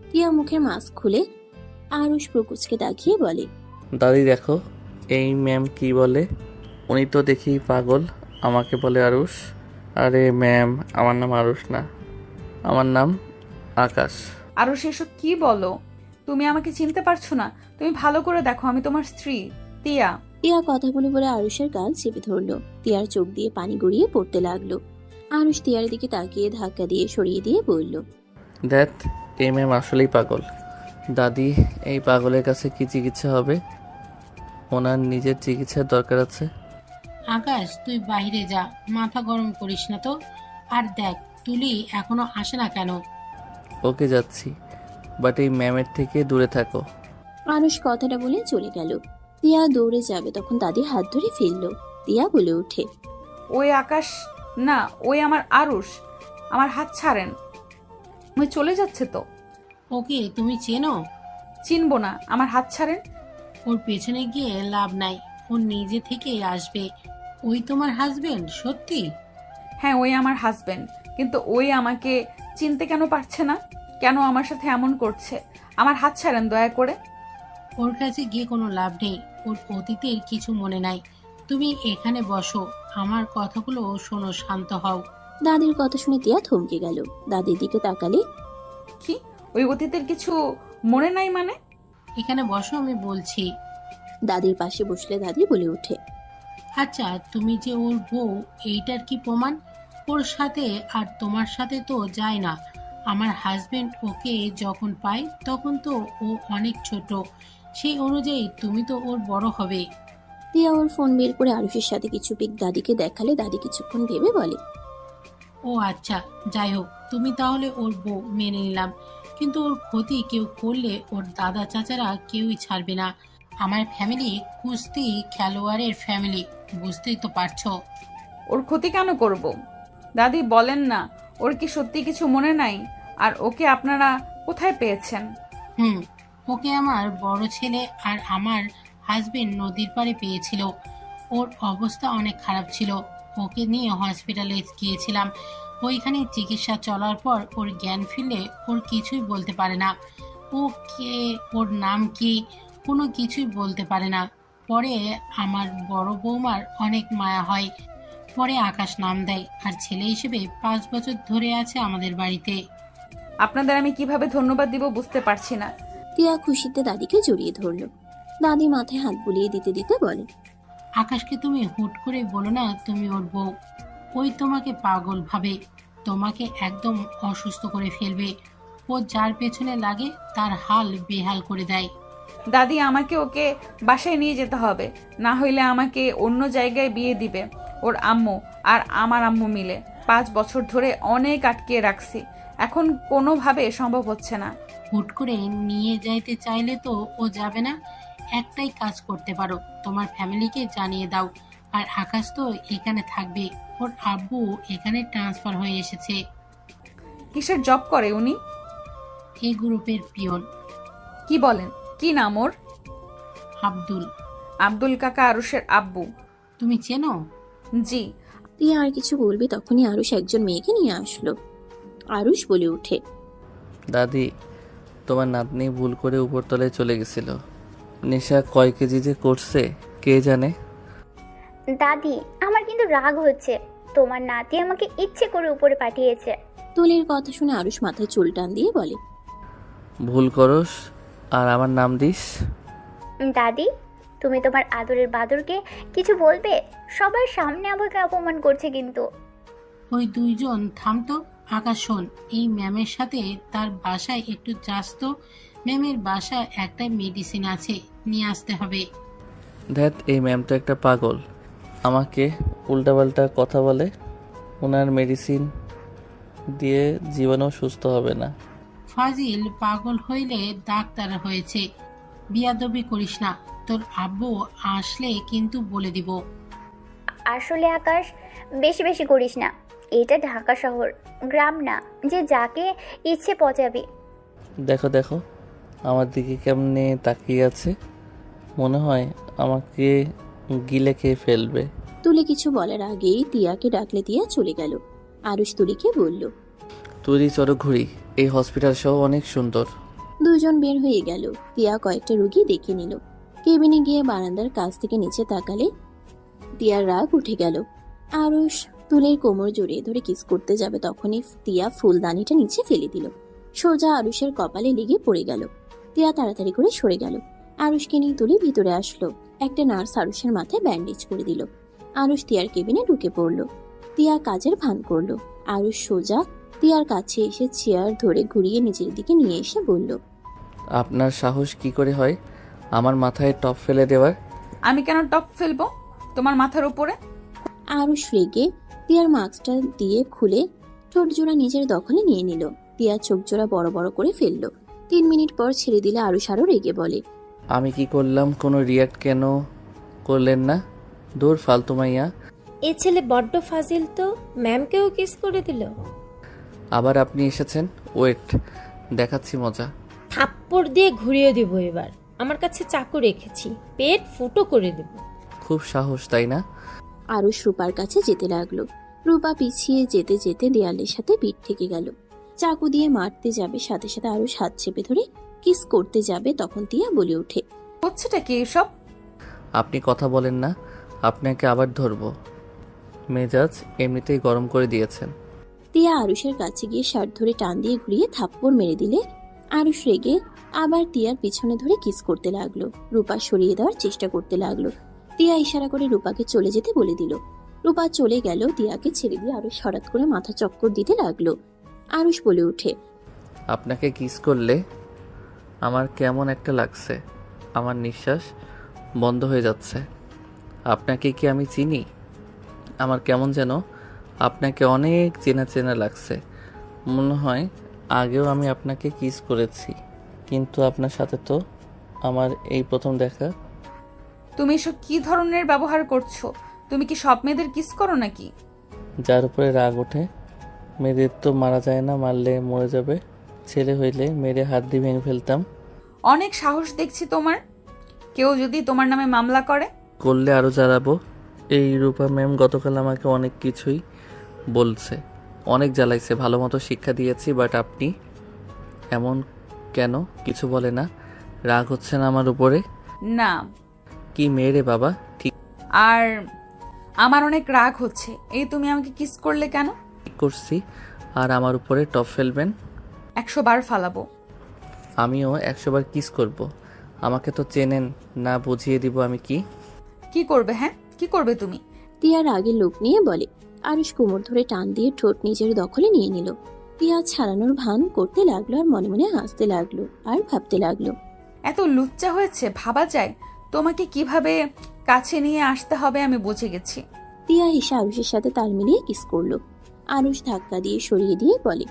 টিয়া মুখের মাস্ক খুলে আরুষ প্রকুচকে তাকিয়ে বলে, দাদি দেখো এই ম্যাম কি বলে। উনি তো দেখি পাগল, আমাকে বলে আরুষ। আরে ম্যাম, আমার নাম আরুষ না, আমার নাম আকাশ। আরুষ, এসব কি বলো? তুমি আমাকে চিনতে পারছো না? তুমি ভালো করে দেখো, আমি তোমার স্ত্রী তিয়া। টিয়া কথাগুলো বলে আরুষের গাল চেপে ধরলো। টিয়ার চোখ দিয়ে পানি গড়িয়ে পড়তে লাগলো। আরুষ টিয়ার দিকে তাকিয়ে ধাক্কা দিয়ে সরিয়ে দিয়ে বলল, দেখ এই ম্যাম আসলেই পাগল। দাদি, এই পাগলের কাছে কি চিকিৎসা হবে? ওনার নিজের চিকিৎসার দরকার আছে। আকাশ, তুই বাইরে যা, মাথা গরম করিস না তো। আর দেখ, তুলি এখনো আসে না কেন? ওকে যাচ্ছি, বাট এই ম্যামের থেকে দূরে থাকো। আরুষ কথাটা বলে চলে গেল। টিয়া দৌড়ে যাবে তখন দাদি হাত ধরে ফেললো। টিয়া বলে ওঠে, ওই আকাশ না, ওই আমার আরুষ, আমার হাত ছাড়েন। ওই চলে যাচ্ছে তো। ওকে তুমি চেনো? চিনবো না, আমার হাত ছাড়েন। ওর পেছনে গিয়ে লাভ নাই, ও নিজে থেকে আসবে। ওই তোমার হাজবেন্ড? সত্যি? হ্যাঁ, ওই আমার হাজবেন্ড, কিন্তু ওই আমাকে চিনতে কেন পারছে না? কেন আমার সাথে এমন করছে? আমার হাত ছাড়েন দয়া করে। ওর কাছে গিয়ে কোনো লাভ নেই, ওর অতীতের কিছু মনে নাই। তুমি এখানে বসো, আমার কথাগুলো শোনো, শান্ত হও। দাদির কথা শুনে তিয়া থমকে গেল। দাদির দিকে তাকালে কি ওই অতীতের কিছু মনে নাই মানে? এখানে বসো, আমি বলছি। দাদির পাশে বসলে দাদি বলে ওঠে, আচ্ছা, তুমি যে ওর বউ, এইটার কি প্রমাণ? ওর সাথে আর তোমার সাথে তো যায় না। আমার হাজবেন্ড ওকে যখন পায় তখন তো ও অনেক ছোট, সেই অনুযায়ী তুমি তো ওর বড় হবে। তিয়া ওর ফোন বের করে আরুষের সাথে কিছু পিক দাদিকে দেখালে দাদি কিছুক্ষণ ভেবে বলে, ও আচ্ছা, যাই হোক, তুমি তাহলে ওর বউ, মেনে নিলাম। কিন্তু ওর ক্ষতি কেউ করলে ওর দাদা চাচারা কেউই ছাড়বে না। আমার ফ্যামিলি কুস্তি খেলোয়াড়ের ফ্যামিলি, বুঝতেই তো পারছো। ওর ক্ষতি কেন করব? দাদি বলেন না, ওর কি সত্যি কিছু মনে নাই? আর ওকে আপনারা কোথায় পেয়েছেন? ওকে আমার বড় ছেলে আর আমার হাজবেন্ড নদীর পাড়ে পেয়েছিল। ওর অবস্থা অনেক খারাপ ছিল, ওকে নিয়ে হসপিটালে গিয়েছিলাম। ওইখানে চিকিৎসা চলার পর ওর জ্ঞান ফিরলে ওর কিছুই বলতে পারে না। ও কে, ওর নাম কি, কোনো কিছুই বলতে পারে না। পরে আমার বড় বৌমার অনেক মায়া হয়, পরে আকাশ নাম দেয়, আর ছেলে হিসেবে 5 বছর ধরে আছে আমাদের বাড়িতে। আপনাদের আমি কিভাবে ধন্যবাদ দিব বুঝতে পারছি না। টিয়া খুশিতে দাদিকে জড়িয়ে ধরল। দাদি মাথায় হাত বুলিয়ে দিতে দিতে বলে, আকাশকে তুমি হুট করে বলো না তুমি ওর বউ। ওই তোমাকে পাগল ভাবে, তোমাকে একদম অসুস্থ করে ফেলবে। ও যার পেছনে লাগে তার হাল বেহাল করে দেয়। দাদি, আমাকে ওকে বাসায় নিয়ে যেতে হবে, না হইলে আমাকে অন্য জায়গায় বিয়ে দিবে ওর আম্মু আর আমার আম্মু মিলে। 5 বছর ধরে অনেক আটকে রাখছি, এখন কোনোভাবে সম্ভব হচ্ছে না। হুট করে নিয়ে যাইতে চাইলে তো ও যাবে না। একটাই কাজ করতে পারো, তোমার ফ্যামিলিকে জানিয়ে দাও। আর আকাশ তো এখানে থাকবে, ওর আব্বু এখানে ট্রান্সফার হয়ে এসেছে। কিসের জব করে উনি? এই গ্রুপের পিয়ন। কি বলেন? কি নাম ওর? আব্দুল। আব্দুল কাকা আরুষের আব্বু? তুমি চেনো? জি। টিয়া আর কিছু বলবে তখনই আরুষ একজন মেয়েকে নিয়ে আসলো। আরুষ বলে ওঠে, দাদি, তোমার নাতনি ভুল করে উপরতলায় চলে গেছিল। নেশা কয় কেজি যে করছে কে জানে। দাদি, আমার কিন্তু রাগ হচ্ছে। তোমার নাতি আমাকে ইচ্ছে করে উপরে পাঠিয়েছে। তুলির কথা শুনে আরুষ মাথায় চুল টান দিয়ে বলে, ভুল করস আর আমার নাম দিস? দাদি, তুমি তোমার আদরের বাদরকে কিছু বলবে? সবার সামনে আমাকে অপমান করছে কিন্তু। ওই দুইজন থামতো। আকাশ শোন, এই ম্যামের সাথে তার বাসায় একটু যাস তো। ম্যামের বাসায় একটা মেডিসিন আছে, নিয়ে আসতে হবে। ধ্যাত, এই ম্যাম তো একটা পাগল, আমাকে উল্টাপাল্টা কথা বলে। ওনার মেডিসিন দিয়ে জীবনেও সুস্থ হবে না। ফাজিল পাগল হইলে ডাক্তার হয়েছে। বিয়াদবি করিস না, তোর আব্বু আসলে কিন্তু বলে দিব। আসলে আকাশ, বেশি বেশি করিস না। এটা ঢাকা শহর, গ্রাম না যে যাকে ইচ্ছে পচাবি। দেখো দেখো আমার দিকে কেমনে তাকিয়ে আছে, মনে হয় আমাকে গিলে খেয়ে ফেলবে। তুলি কিছু বলার আগেই টিয়াকে ডাকলে টিয়া চলে গেল। আরুষ তুলিকে বলল, তুলি চলো ঘুরি, এই হসপিটাল সহ অনেক সুন্দর। দুজন বের হয়ে গেল। টিয়া কয়েকটা রোগী দেখে নিল। কেবিনে গিয়ে বারান্দার কাছ থেকে নিচে তাকালে টিয়ার রাগ উঠে গেল। আরুষ তুলির কোমর জড়িয়ে ধরে কিস করতে যাবে তখনই টিয়া ফুলদানিটা নিচে ফেলে দিল। সোজা আরুষের কপালে লেগে পড়ে গেল। টিয়া তাড়াতাড়ি করে সরে গেল। আরুষকে নিয়ে তুলি ভিতরে আসলো। একটা নার্স আরুষের মাথায় ব্যান্ডেজ করে দিল। আরুষ টিয়ার কেবিনে ঢুকে পড়ল। টিয়া কাজের ভান করলো। আরুষ সোজা টিয়ার কাছে এসে চেয়ার ধরে ঘুরিয়ে নিজের দিকে নিয়ে এসে বলল, আপনার সাহস কি করে হয় আমার মাথায় টপ ফেলে দেওয়ার? আমি কেন টপ ফেলবো তোমার মাথার উপরে? আরুষ রেগে টিয়ার মাস্কটা দিয়ে খুলে ঠোঁট জোড়া নিজের দখলে নিয়ে নিল। টিয়ার চোখ জোড়া বড় বড় করে ফেললো। 3 মিনিট পর ছেড়ে দিলে আরুষ আরো রেগে বলে, আমি কি করলাম? কোনো রিয়াক্ট কেন করলেন না? দূর ফালতু মাইয়া। এ ছেলে বড্ড ফাজিল তো, ম্যামকেও কিস করে দিল। আবার আপনি এসেছেন, ওয়েট দেখাচ্ছি মজা। থাপ্পড় দিয়ে ঘুরিয়ে দিব এবার। আমার কাছে চাকু রেখেছি, পেট ফুটো করে দেব। খুব সাহস, তাই না? আরুষ রূপার কাছে যেতে লাগলো। রূপা পিছিয়ে যেতে যেতে দেয়ালের সাথে পিঠ থেকে গেল। চাকু দিয়ে মারতে যাবে, সাথে সাথে আরুষ হাত চেপে ধরে কিস করতে যাবে। তখন টিয়া বলে ওঠে, হচ্ছেটা কি এসব? আপনি কথা বলেন না, আপনাকে আবার ধরবো। মেজাজ এমনিতেই গরম করে দিয়েছেন। তিয়া আরুষের কাছে গিয়ে শার্ট ধরে টান দিয়ে ঘুরিয়ে থাপ্পড় মেরে দিলে আরুষ রেগে আবার তিয়ার পিছনে ধরে কিস করতে লাগলো। রূপা সরিয়ে দেওয়ার চেষ্টা করতে লাগলো। তিয়া ইশারা করে রূপাকে চলে যেতে বলে দিল। রূপা চলে গেল। তিয়াকে ছেড়ে দিয়ে আরুষ হঠাৎ করে মাথা চক্কর দিতে লাগলো। আরুষ বলে ওঠে, আপনাকে কিস করলে আমার কেমন একটা লাগছে, আমার নিঃশ্বাস বন্ধ হয়ে যাচ্ছে। আপনাকে কি আমি চিনি? আমার কেমন যেন আপনাকে অনেক চেনা চেনা লাগছে। মনে হয় আগেও আমি আপনাকে কিস করেছি, কিন্তু আপনার সাথে তো আমার এই প্রথম দেখা। তুমি এসব কি ধরনের ব্যবহার করছো? তুমি কি সব মেয়েদের কিস করো নাকি? যার উপরে রাগ ওঠে, মেয়েদের তো মারা যায় না, মারলে মরে যাবে। ছেলে হইলে মেরে হাত দিয়ে ভেঙে ফেলতাম। অনেক সাহস দেখছি তোমার। কেউ যদি তোমার নামে মামলা করে? করলে আরও জ্বালাবো। এই রূপা ম্যাম গতকাল আমাকে অনেক কিছুই বলছে, অনেক জ্বালাইছে, ভালো মতো শিক্ষা দিয়েছি, বাট আপনি এমন কেন? কিছু বলে না? রাগ হচ্ছে না আমার উপরে? না। কি মেয়ে রে বাবা, ঠিক আর আমার অনেক রাগ হচ্ছে। এই তুমি আমাকে কিস করলে কেন? করছি। আর আমার উপরে টপ ফেলবেন? 100 বার ফালাবো। আমিও 100 বার কিস করব। আমাকে তো চেনেন না, বুঝিয়ে দিব আমি কি। কি করবে? হ্যাঁ, কি করবে তুমি? তিয়ার আগে লোক নিয়ে বলে। আরুষ কোমর ধরে টান দিয়ে ঠোঁট নিজের দখলে নিয়ে নিল। তিয়া ছাড়ানোর ভান করতে লাগলো আর মনে মনে হাসতে লাগলো আর ভাবতে লাগলো, এত লুচ্চা হয়েছে, ভাবা যায়? তোমাকে কিভাবে কাছে নিয়ে আসতে হবে আমি বুঝে গেছি। তিয়া এসে আরুষের সাথে তাল মিলিয়ে কিস করলো। আরুষ ধাক্কা দিয়ে সরিয়ে দিয়ে বলে,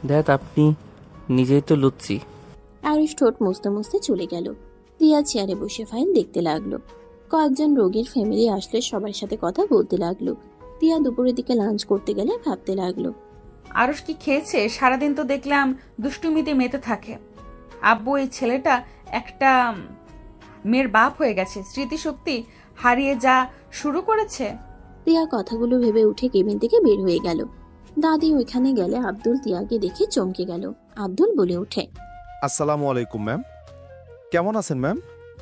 দেখ আপনি নিজেই তো লুচ্ছি। আরুষ ঠোঁট মুছতে মুছতে চলে গেল। তিয়া চেয়ারে বসে ফাইল দেখতে লাগলো। কয়েকজন রোগীর ফ্যামিলি আসলে সবার সাথে কথা বলতে লাগলো। তিয়া দুপুরের দিকে লাঞ্চ করতে গেলে ভাবতে লাগলো, আরুষ কি খেয়েছে? সারাদিন তো দেখলাম দুষ্টুমিতে মেতে থাকে। আব্বু, এই ছেলেটা একটা মেয়ের বাপ হয়ে গেছে, স্মৃতিশক্তি হারিয়ে যা শুরু করেছে। তিয়া কথাগুলো ভেবে উঠে কেবিন থেকে বের হয়ে গেল। দাদি ওইখানে গেলে আব্দুল তিয়াকে দেখে চমকে গেল। আব্দুল বলে ওঠে, আসসালামু আলাইকুম ম্যাম, কেমন আছেন ম্যাম?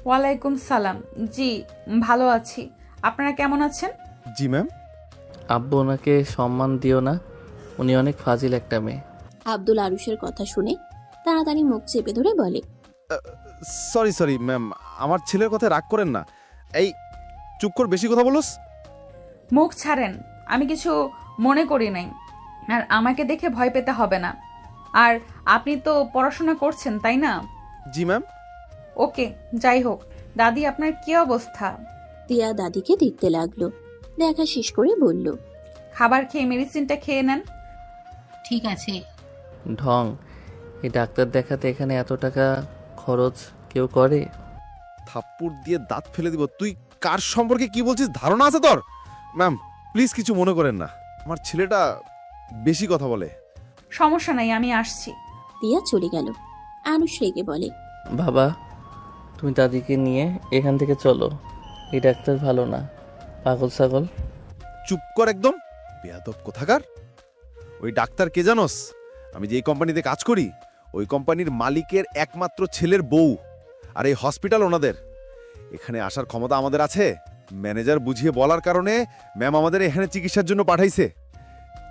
ওয়ালাইকুম সালাম। জি ভালো আছি, আপনারা কেমন আছেন? জি ম্যাম। আব্বু, ওনাকে সম্মান দিও না, উনি অনেক ফাজিল একটা মেয়ে। আব্দুল আরুষের কথা শুনে তাড়াতাড়ি মুখ চেপে ধরে বলে, সরি ম্যাম, আমার ছেলের কথা রাগ করেন না। এই চুপ কর, বেশি কথা বলোস। মুখ ছাড়েন, আমি কিছু মনে করি নাই। আর আমাকে দেখে ভয় পেতে হবে না। আর আপনি তো পড়াশোনা করছেন, তাই না? জি ম্যাম। ওকে, যাই হোক, দাদি আপনার কি অবস্থা? তিয়া দাদিকে দেখতে লাগলো। দেখা শেষ করে বলল, খাবার খেয়ে মেডিসিনটা খেয়ে নেন। ঠিক আছে। ঢং, এই ডাক্তার দেখাতে এখানে এত টাকা খরচ কেউ করে? থাপ্পড় দিয়ে দাঁত ফেলে দিব। তুই কার সম্পর্কে কি বলছিস, ধারণা আছে তোর? ম্যাম প্লিজ কিছু মনে করেন না, আমার ছেলেটা বেশি কথা বলে। সমস্যা নাই, আমি আসছি। তিয়া চলে গেল। আরুষ রেগে বলে, বাবা, তুমি দাদিকে নিয়ে এখান থেকে চলো, এই ডাক্তার ভালো না, পাগল ছাগল। চুপ কর একদম, বেয়াদব কোথাকার। ওই ডাক্তার কে জানোস? আমি যেই কোম্পানিতে কাজ করি ওই কোম্পানির মালিকের একমাত্র ছেলের বউ। আর এই হসপিটাল ওনাদের। এখানে আসার ক্ষমতা আমাদের আছে। ম্যানেজার বুঝিয়ে বলার কারণে ম্যাম আমাদের এখানে চিকিৎসার জন্য পাঠাইছে,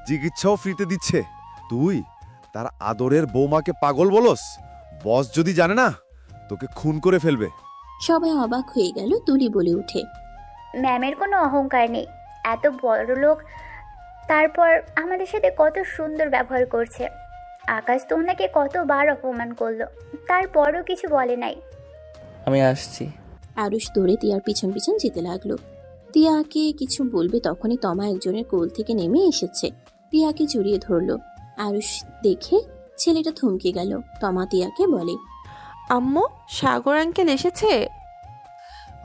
চিকিৎসাও ফ্রিতে দিচ্ছে। তুই তার আদরের বৌমাকে পাগল বলস? বস যদি জানে না তোকে খুন করে ফেলবে। সবাই অবাক হয়ে গেল। তুলি বলে উঠে, ম্যামের কোনো অহংকার নেই, এত বড় লোক, তারপর আমাদের সাথে কত সুন্দর ব্যবহার করছে। আকাশ তো ওনাকে কতবার অপমান করলো, তারপরও কিছু বলে নাই। আমি আসছি। আরুষ দৌড়ে তিয়ার পিছন পিছন যেতে লাগলো। তিয়াকে কিছু বলবে তখনই তমা একজনের কোল থেকে নেমে এসেছে। তিয়াকে জড়িয়ে ধরলো। আরুষ দেখে ছেলেটা থমকে গেল। তমা তিয়াকে বলে, আম্মু, সাগর আঙ্কেল এসেছে।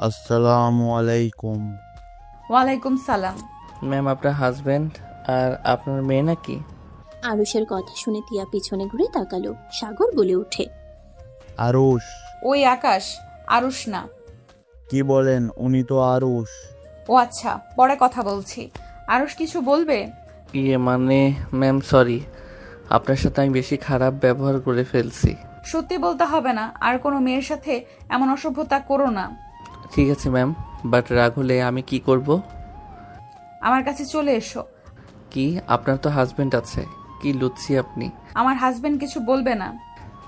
আসসালামু আলাইকুম। ওয়ালাইকুম সালাম। ম্যাম, আপনার হাজবেন্ড আর আপনার মেয়ে নাকি? আরুষের কথা শুনে তিয়া পিছনে ঘুরে তাকালো। সাগর বলে ওঠে, আরুষ। ওই আকাশ, আরুষ না। কি বলেন, উনি তো আরুষ। ও আচ্ছা, পরে কথা বলছি। আরুষ কিছু বলবে? মানে ম্যাম সরি, আপনার সাথে আমি বেশি খারাপ ব্যবহার করে ফেলছি। সত্যি বলতে হবে না, আর কোনো মেয়ের সাথে এমন অসভ্যতা করো না। ঠিক আছে ম্যাম, বাট রাগ হলে আমি কি করব? আমার কাছে চলে এসো। কি আপনার তো হাজবেন্ড আছে, কি লুচ্ছি আপনি? আমার হাজবেন্ড কিছু বলবে না।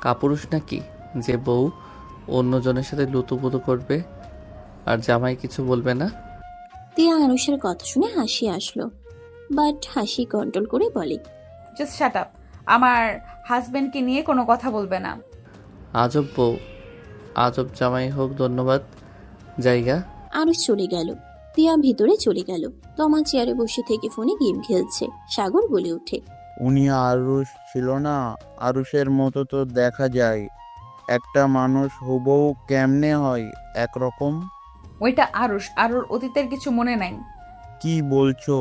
কাপুরুষ নাকি যে বউ অন্যজনের সাথে লুতুপুতু করবে আর জামাই কিছু বলবে না? তিয়া আরুষের কথা শুনে হাসি আসলো, বাট হাসি কন্ট্রোল করে বলে, জাস্ট শাট আপ। আমার হাজবেন্ডকে নিয়ে কোনো কথা বলবে না। আজব বউ, আজব জামাই হোক, ধন্যবাদ। জায়গা। আরুষ চলে গেল। তিয়া ভিতরে চলে গেল। তমা চেয়ারে বসে থেকে ফোনে গেম খেলছে। সাগর বলে ওঠে, উনি আরুষ ছিল না? আরুষের মতো তো দেখা যায়। একটা মানুষ হুবহু কেমনে হয় একরকম? ওইটা আরুষ, আর ওর অতীতের কিছু মনে নাই। কি বলছো?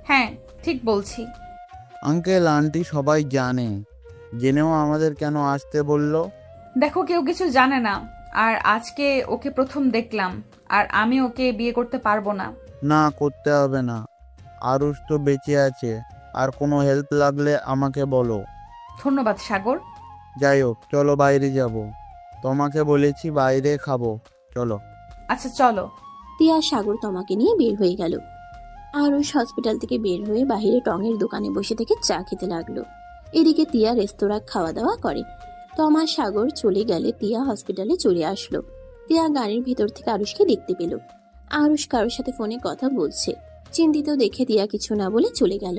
হ্যাঁ ঠিক বলছি। আঙ্কেল আন্টি সবাই জানে, জেনেও আমাদের কেন আসতে বললো? দেখো কেউ কিছু জানে না, আর আজকে ওকে প্রথম দেখলাম, আর আমি ওকে বিয়ে করতে পারবো না। না, করতে হবে না। আরুষ তো বেঁচে আছে, আর কোনো হেল্প লাগলে আমাকে বলো। ধন্যবাদ সাগর। যাই হোক, চলো বাইরে যাব। তোমাকে বলেছি বাইরে খাবো, চলো। আচ্ছা চলো। তিয়া সাগর তমাকে নিয়ে বের হয়ে গেল। আরুষ হসপিটাল থেকে বের হয়ে বাহিরে টঙের দোকানে বসে থেকে চা খেতে লাগলো। এদিকে তিয়া রেস্তোরাঁ খাওয়া দাওয়া করে। তমা সাগর চলে গেলে তিয়া হসপিটালে চলে আসলো। তিয়া গাড়ির ভিতর থেকে আরুষকে দেখতে পেল। আরুষ কারোর সাথে ফোনে কথা বলছে। চিন্তিত দেখে তিয়া কিছু না বলে চলে গেল।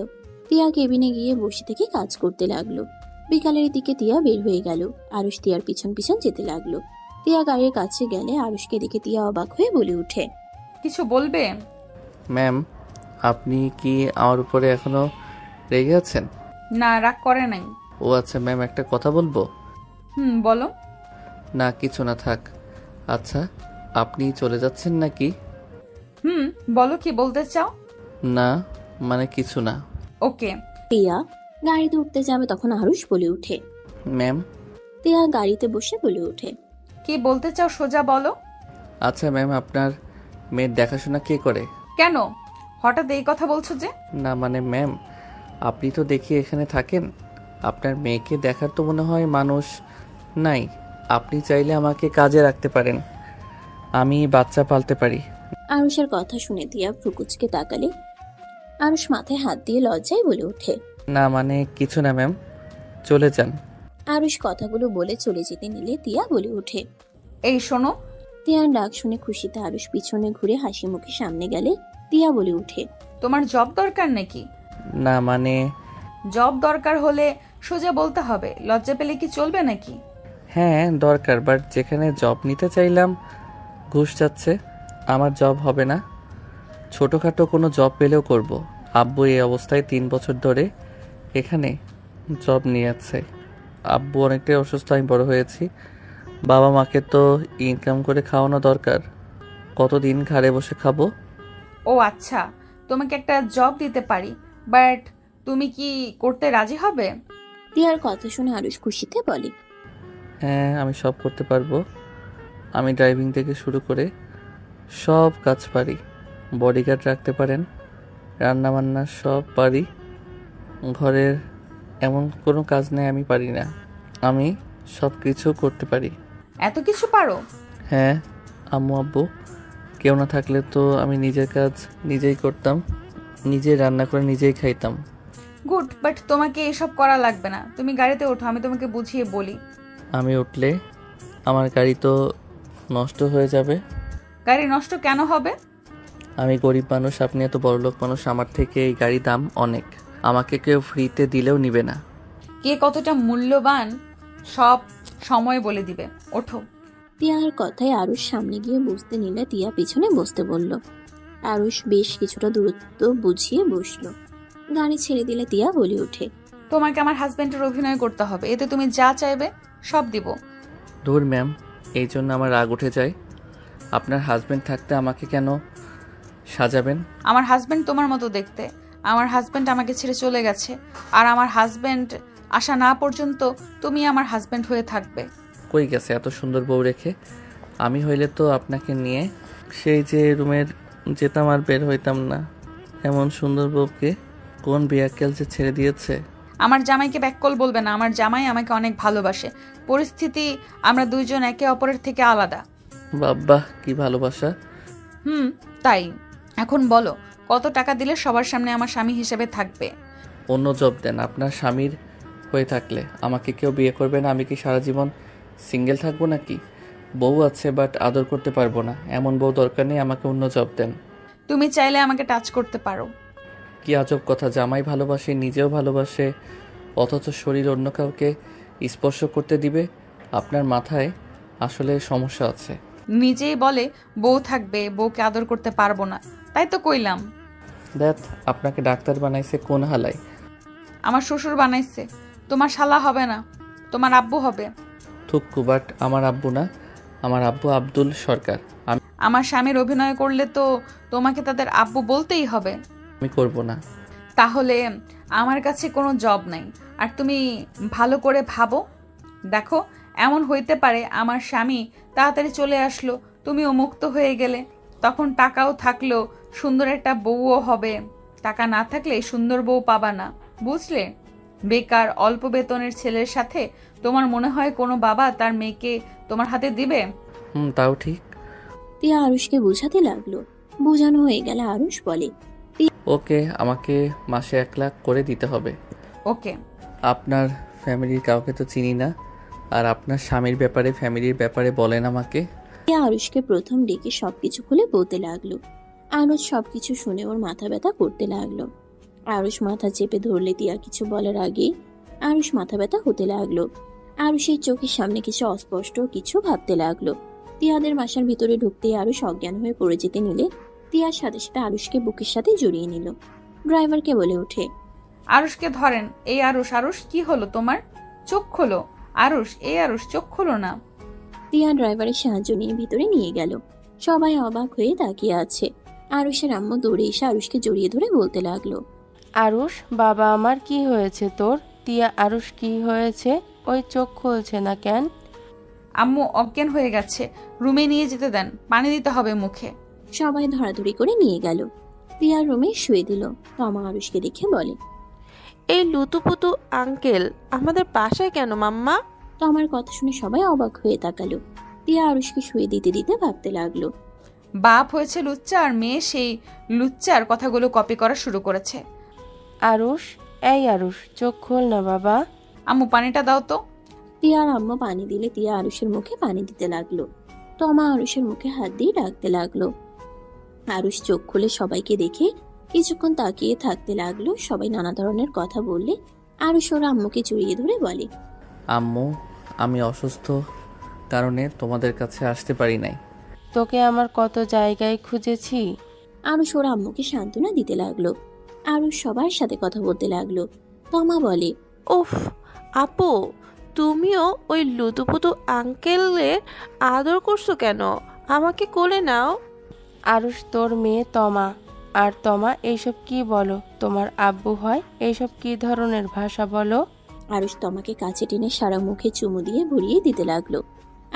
তিয়া কেবিনে গিয়ে বসে থেকে কাজ করতে লাগলো। বিকালের দিকে তিয়া বের হয়ে গেল। আরুষ তিয়ার পিছন পিছন যেতে লাগলো। তিয়া গাড়ির কাছে গেলে আরুষকে দেখে তিয়া অবাক হয়ে বলে ওঠে, কিছু বলবে? ম্যাম, আপনি কি আমার উপরে এখনো রেগে আছেন? না, রাগ করে নাই। ও আচ্ছা ম্যাম, একটা কথা বলবো? বলো। না কিছু না, থাক। আচ্ছা, আপনি চলে যাচ্ছেন নাকি? বলো কি বলতে চাও? না মানে কিছু না। ওকে। তিয়া গাড়িতে উঠতে যাবে তখন আরুষ বলে ওঠে, ম্যাম। তিয়া গাড়িতে বসে বলে ওঠে, কি বলতে চাও সোজা বলো। আচ্ছা ম্যাম, আপনার মেয়ের দেখাশোনা কে করে? কেন হঠাৎ এই কথা বলছো যে? না মানে ম্যাম, আপনি তো দেখি এখানে থাকেন, আপনার মেয়েকে দেখার তো মনে হয় মানুষ নাই। আপনি চাইলে আমাকে কাজে রাখতে পারেন, আমি বাচ্চা পালতে পারি। আরুষের কথা শুনে তিয়া ভ্রুকুচকে তাকালে। আরুষ মাথায় হাত দিয়ে লজ্জায় বলে ওঠে, না মানে কিছু না ম্যাম, চলে যান। আরুষ কথাগুলো বলে চলে যেতে নিলে তিয়া বলে ওঠে, এই শোনো। তিয়ার ডাক শুনে খুশিতে আরুষ পিছনে ঘুরে হাসি মুখে সামনে গেলে তিয়া বলে ওঠে, তোমার জব দরকার নাকি? না মানে জব দরকার হলে সোজা বলতে হবে, লজ্জা পেলে কি চলবে নাকি? হ্যাঁ দরকার, বাট যেখানে জব নিতে চাইলাম ঘুষ যাচ্ছে, আমার জব হবে না। ছোটোখাটো কোনো জব পেলেও করব। আব্বু এই অবস্থায় 3 বছর ধরে এখানে জব নিয়ে আছে। আব্বু অনেকটাই অসুস্থ, আমি বড় হয়েছি, বাবা মাকে তো ইনকাম করে খাওয়ানো দরকার, কতদিন ঘরে বসে খাবো? ও আচ্ছা, তোমাকে একটা জব দিতে পারি, বাট তুমি কি করতে রাজি হবে? তিয়ার কথা শুনে আরুষ খুশিতে বলে, হ্যাঁ আমি সব করতে পারবো। আমি ড্রাইভিং থেকে শুরু করে সব কাজ পারি, বডিগার্ড রাখতে পারেন, রান্না বান্না সব পারি, ঘরের এমন কোনো কাজ নেই আমি পারি না, আমি সব কিছু করতে পারি। এত কিছু পারো? হ্যাঁ, আম্মু আব্বু কেউ না থাকলে তো আমি নিজের কাজ নিজেই করতাম, নিজেই রান্না করে নিজেই খাইতাম। গুড, বাট তোমাকে এসব করা লাগবে না, তুমি গাড়িতে ওঠো, আমি তোমাকে বুঝিয়ে বলি। আমি উঠলে আমার গাড়ি তো নষ্ট হয়ে যাবে। গাড়ি নষ্ট কেন হবে? আমি গরিব মানুষ, আপনি এত বড়লোক মানুষ, আমার থেকে এই গাড়ি দাম অনেক, আমাকে কেউ ফ্রিতে দিলেও নিবে না। কে কতটা মূল্যবান সব সময় বলে দিবে, ওঠো। তিয়ার কথায় আরুষ সামনে গিয়ে বসতে নিলে তিয়া পিছনে বসতে বলল। আরুষ বেশ কিছুটা দূরত্ব বুঝিয়ে বসলো। গাড়ি ছেড়ে দিলে তিয়া বলে ওঠে, তোমাকে আমার হাজবেন্ডের অভিনয় করতে হবে, এতে তুমি যা চাইবে সব দিব। ধুর ম্যাম, এই জন্য আমার রাগ উঠে যায়। আপনার হাজবেন্ড থাকতে আমাকে কেন সাজাবেন? আমার হাজবেন্ড তোমার মতো দেখতে, আমার হাজবেন্ড আমাকে ছেড়ে চলে গেছে, আর আমার হাজবেন্ড আসা না পর্যন্ত তুমি আমার হাজবেন্ড হয়ে থাকবে। কই গেছে এত সুন্দর বউ রেখে? আমি হইলে তো আপনাকে নিয়ে সেই যে রুমের যেতাম আর বের হইতাম না। এমন সুন্দর বউকে কোন বিয়াক্কেল যে ছেড়ে দিয়েছে। আমার জামাইকে ব্যাককল বলবে না, আমার জামাই আমাকে অনেক ভালোবাসে, পরিস্থিতি আমরা দুইজন একে অপরের থেকে আলাদা। বাবা কি ভালোবাসা। তাই। এখন বলো কত টাকা দিলে সবার সামনে আমার স্বামী হিসেবে থাকবে? অন্য জব দেন। আপনার স্বামীর হয়ে থাকলে আমাকে কেউ বিয়ে করবে না? আমি কি সারা জীবন সিঙ্গেল থাকবো নাকি? বউ আছে বাট আদর করতে পারবো না, এমন বউ দরকার নেই। আমাকে অন্য জব দেন। তুমি চাইলে আমাকে টাচ করতে পারো। কি আজব কথা! জামাই ভালোবাসে, নিজেও ভালোবাসে, অথচ শরীর অন্য কাউকে স্পর্শ করতে দিবে? আপনার মাথায় আসলে সমস্যা আছে। নিজেই বলে বউ থাকবে, বউকে আদর করতে পারবো না, তাই তো কইলাম। দেখ, আপনাকে ডাক্তার বানাইছে কোন হালায়? আমার শ্বশুর বানাইছে। তোমার শালা হবে না, তোমার আব্বু হবে। থুক্কু, বাট আমার আব্বু না, আমার আব্বু আব্দুল সরকার। আমার স্বামীর অভিনয় করলে তো তোমাকে তাদের আব্বু বলতেই হবে। আমি করব না। তাহলে আমার কাছে কোনো জব নাই। আর তুমি ভালো করে ভাবো, দেখো এমন হইতে পারে আমার স্বামী তাড়াতাড়ি চলে আসলো, তুমিও মুক্ত হয়ে গেলে, তখন টাকাও থাকলো, সুন্দর একটা বউও হবে। টাকা না থাকলে সুন্দর বউ পাবা না, বুঝলে? বেকার অল্প বেতনের ছেলের সাথে তোমার মনে হয় কোনো বাবা তার মেয়েকে তোমার হাতে দিবে? তাও ঠিক। তিয়া আরুষকে বোঝাতে লাগলো। বোঝানো হয়ে গেলে আরুষ বলে, ওকে, আমাকে মাসে 1 লাখ করে দিতে হবে। ওকে। আপনার ফ্যামিলির কাউকে তো চিনি না, আর আপনার স্বামীর ব্যাপারে, ফ্যামিলির ব্যাপারে বলেন আমাকে। তিয়া আরুষকে প্রথম ডেকে সবকিছু খুলে বলতে লাগলো। আরুষ সবকিছু শুনে ওর মাথা ব্যথা করতে লাগলো। আরুষ মাথা চেপে ধরলে তিয়া কিছু বলার আগে আরুষ মাথা ব্যথা হতে লাগলো। আরুষের চোখের সামনে কিছু অস্পষ্ট কিছু ভাবতে লাগলো। তিয়াদের বাসার ভিতরে ঢুকতেই আরুষ অজ্ঞান হয়ে পড়ে যেতে নিলে তিয়ার সাথে সাথে আরুষকে বুকের সাথে জড়িয়ে নিল। ড্রাইভারকে বলে ওঠে, আরুষকে ধরেন। এই আরুষ, আরুষ কি হলো তোমার? চোখ খোলো আরুষ, এই আরুষ চোখ খোলো না। তিয়া ড্রাইভারের সাহায্য নিয়ে ভিতরে নিয়ে গেল। সবাই অবাক হয়ে তাকিয়ে আছে। আরুষের আম্মু দৌড়ে এসে আরুষকে জড়িয়ে ধরে বলতে লাগলো, আরুষ বাবা আমার, কি হয়েছে তোর? তিয়া, আরুষ কি হয়েছে? ওই চোখ খুলছে না কেন? আম্মু অজ্ঞান হয়ে গেছে, রুমে নিয়ে যেতে দেন, পানি দিতে হবে মুখে। সবাই ধরাধরি করে নিয়ে গেল। তিয়ার রুমে শুয়ে দিল। তমা আরুষকে দেখে বলে, এই লুতুপুতু আঙ্কেল আমাদের বাসায় কেন মাম্মা? তমার কথা শুনে সবাই অবাক হয়ে তাকালো। তিয়া আরুষকে শুয়ে দিতে দিতে ভাবতে লাগলো, বাপ হয়েছে লুচ্চা আর মেয়ে সেই লুচ্চার কথাগুলো কপি করা শুরু করেছে। আরুষ, এই আরুষ চোখ খোল না বাবা। আম্মু পানিটা দাও তো। তিয়ার আম্মু পানি দিলে তিয়া আরুষের মুখে পানি দিতে লাগলো। তমা আরুষের মুখে হাত দিয়ে ডাকতে লাগলো। আরুষ চোখ খুলে সবাইকে দেখে কিছুক্ষণ তাকিয়ে থাকতে লাগলো। সবাই নানা ধরনের কথা বললে আরুষ ওর আম্মুকে জড়িয়ে ধরে বলে, আম্মু, আমি অসুস্থ কারণে তোমাদের কাছে আসতে পারি নাই। তোকে আমার কত জায়গায় খুঁজেছি। আরুষ ওর আম্মুকে সান্ত্বনা দিতে লাগলো। আরুষ সবার সাথে কথা বলতে লাগলো। তমা বলে, উফ আপু, তুমিও ওই লুতুপুতু আঙ্কেলের আদর করছো কেন? আমাকে কোলে নাও। আরুষ তোর মেয়ে তমা। আর তমা, এইসব কি বলো? তোমার আব্বু হয়? এইসব কি ধরনের ভাষা বলো? আরুষ তমাকে কাছে টেনে সারা মুখে চুমু দিয়ে ভরিয়ে দিতে লাগলো।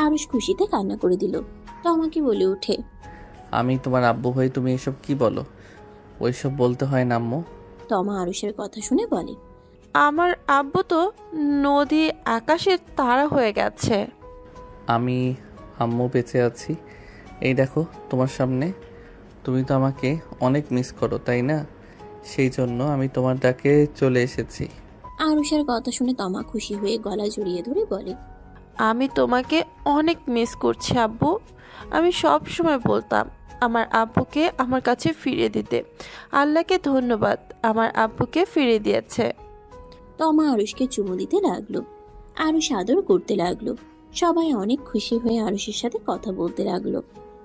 আরুষ খুশিতে কান্না করে দিল। তমাকে বলে ওঠে, আমি তোমার আব্বু হই, তুমি এসব কি বলো? ওইসব বলতে হয় না আম্মু। তমা আরুষের কথা শুনে বলে, আমার আব্বু তো নদী আকাশের তারা হয়ে গেছে। আমি আম্মু বেঁচে আছি, এই দেখো তোমার সামনে। তুমি তো আমাকে অনেক মিস করো, তাই না? সেই জন্য আমি তোমার ডাকে চলে এসেছি। আরুষের কথা শুনে তমা খুশি হয়ে গলা জড়িয়ে ধরে বলে, আমি তোমাকে অনেক মিস করছি আব্বু। আমি সব সময় বলতাম আমার আব্বুকে আমার কাছে ফিরিয়ে দিতে। আল্লাহকে ধন্যবাদ, আমার আব্বুকে ফিরিয়ে দিয়েছে। তমা আরুষকে চুমু দিতে লাগলো। আরুষ আদর করতে লাগলো। সবাই অনেক খুশি হয়ে আরুষের সাথে কথা বলতে লাগলো।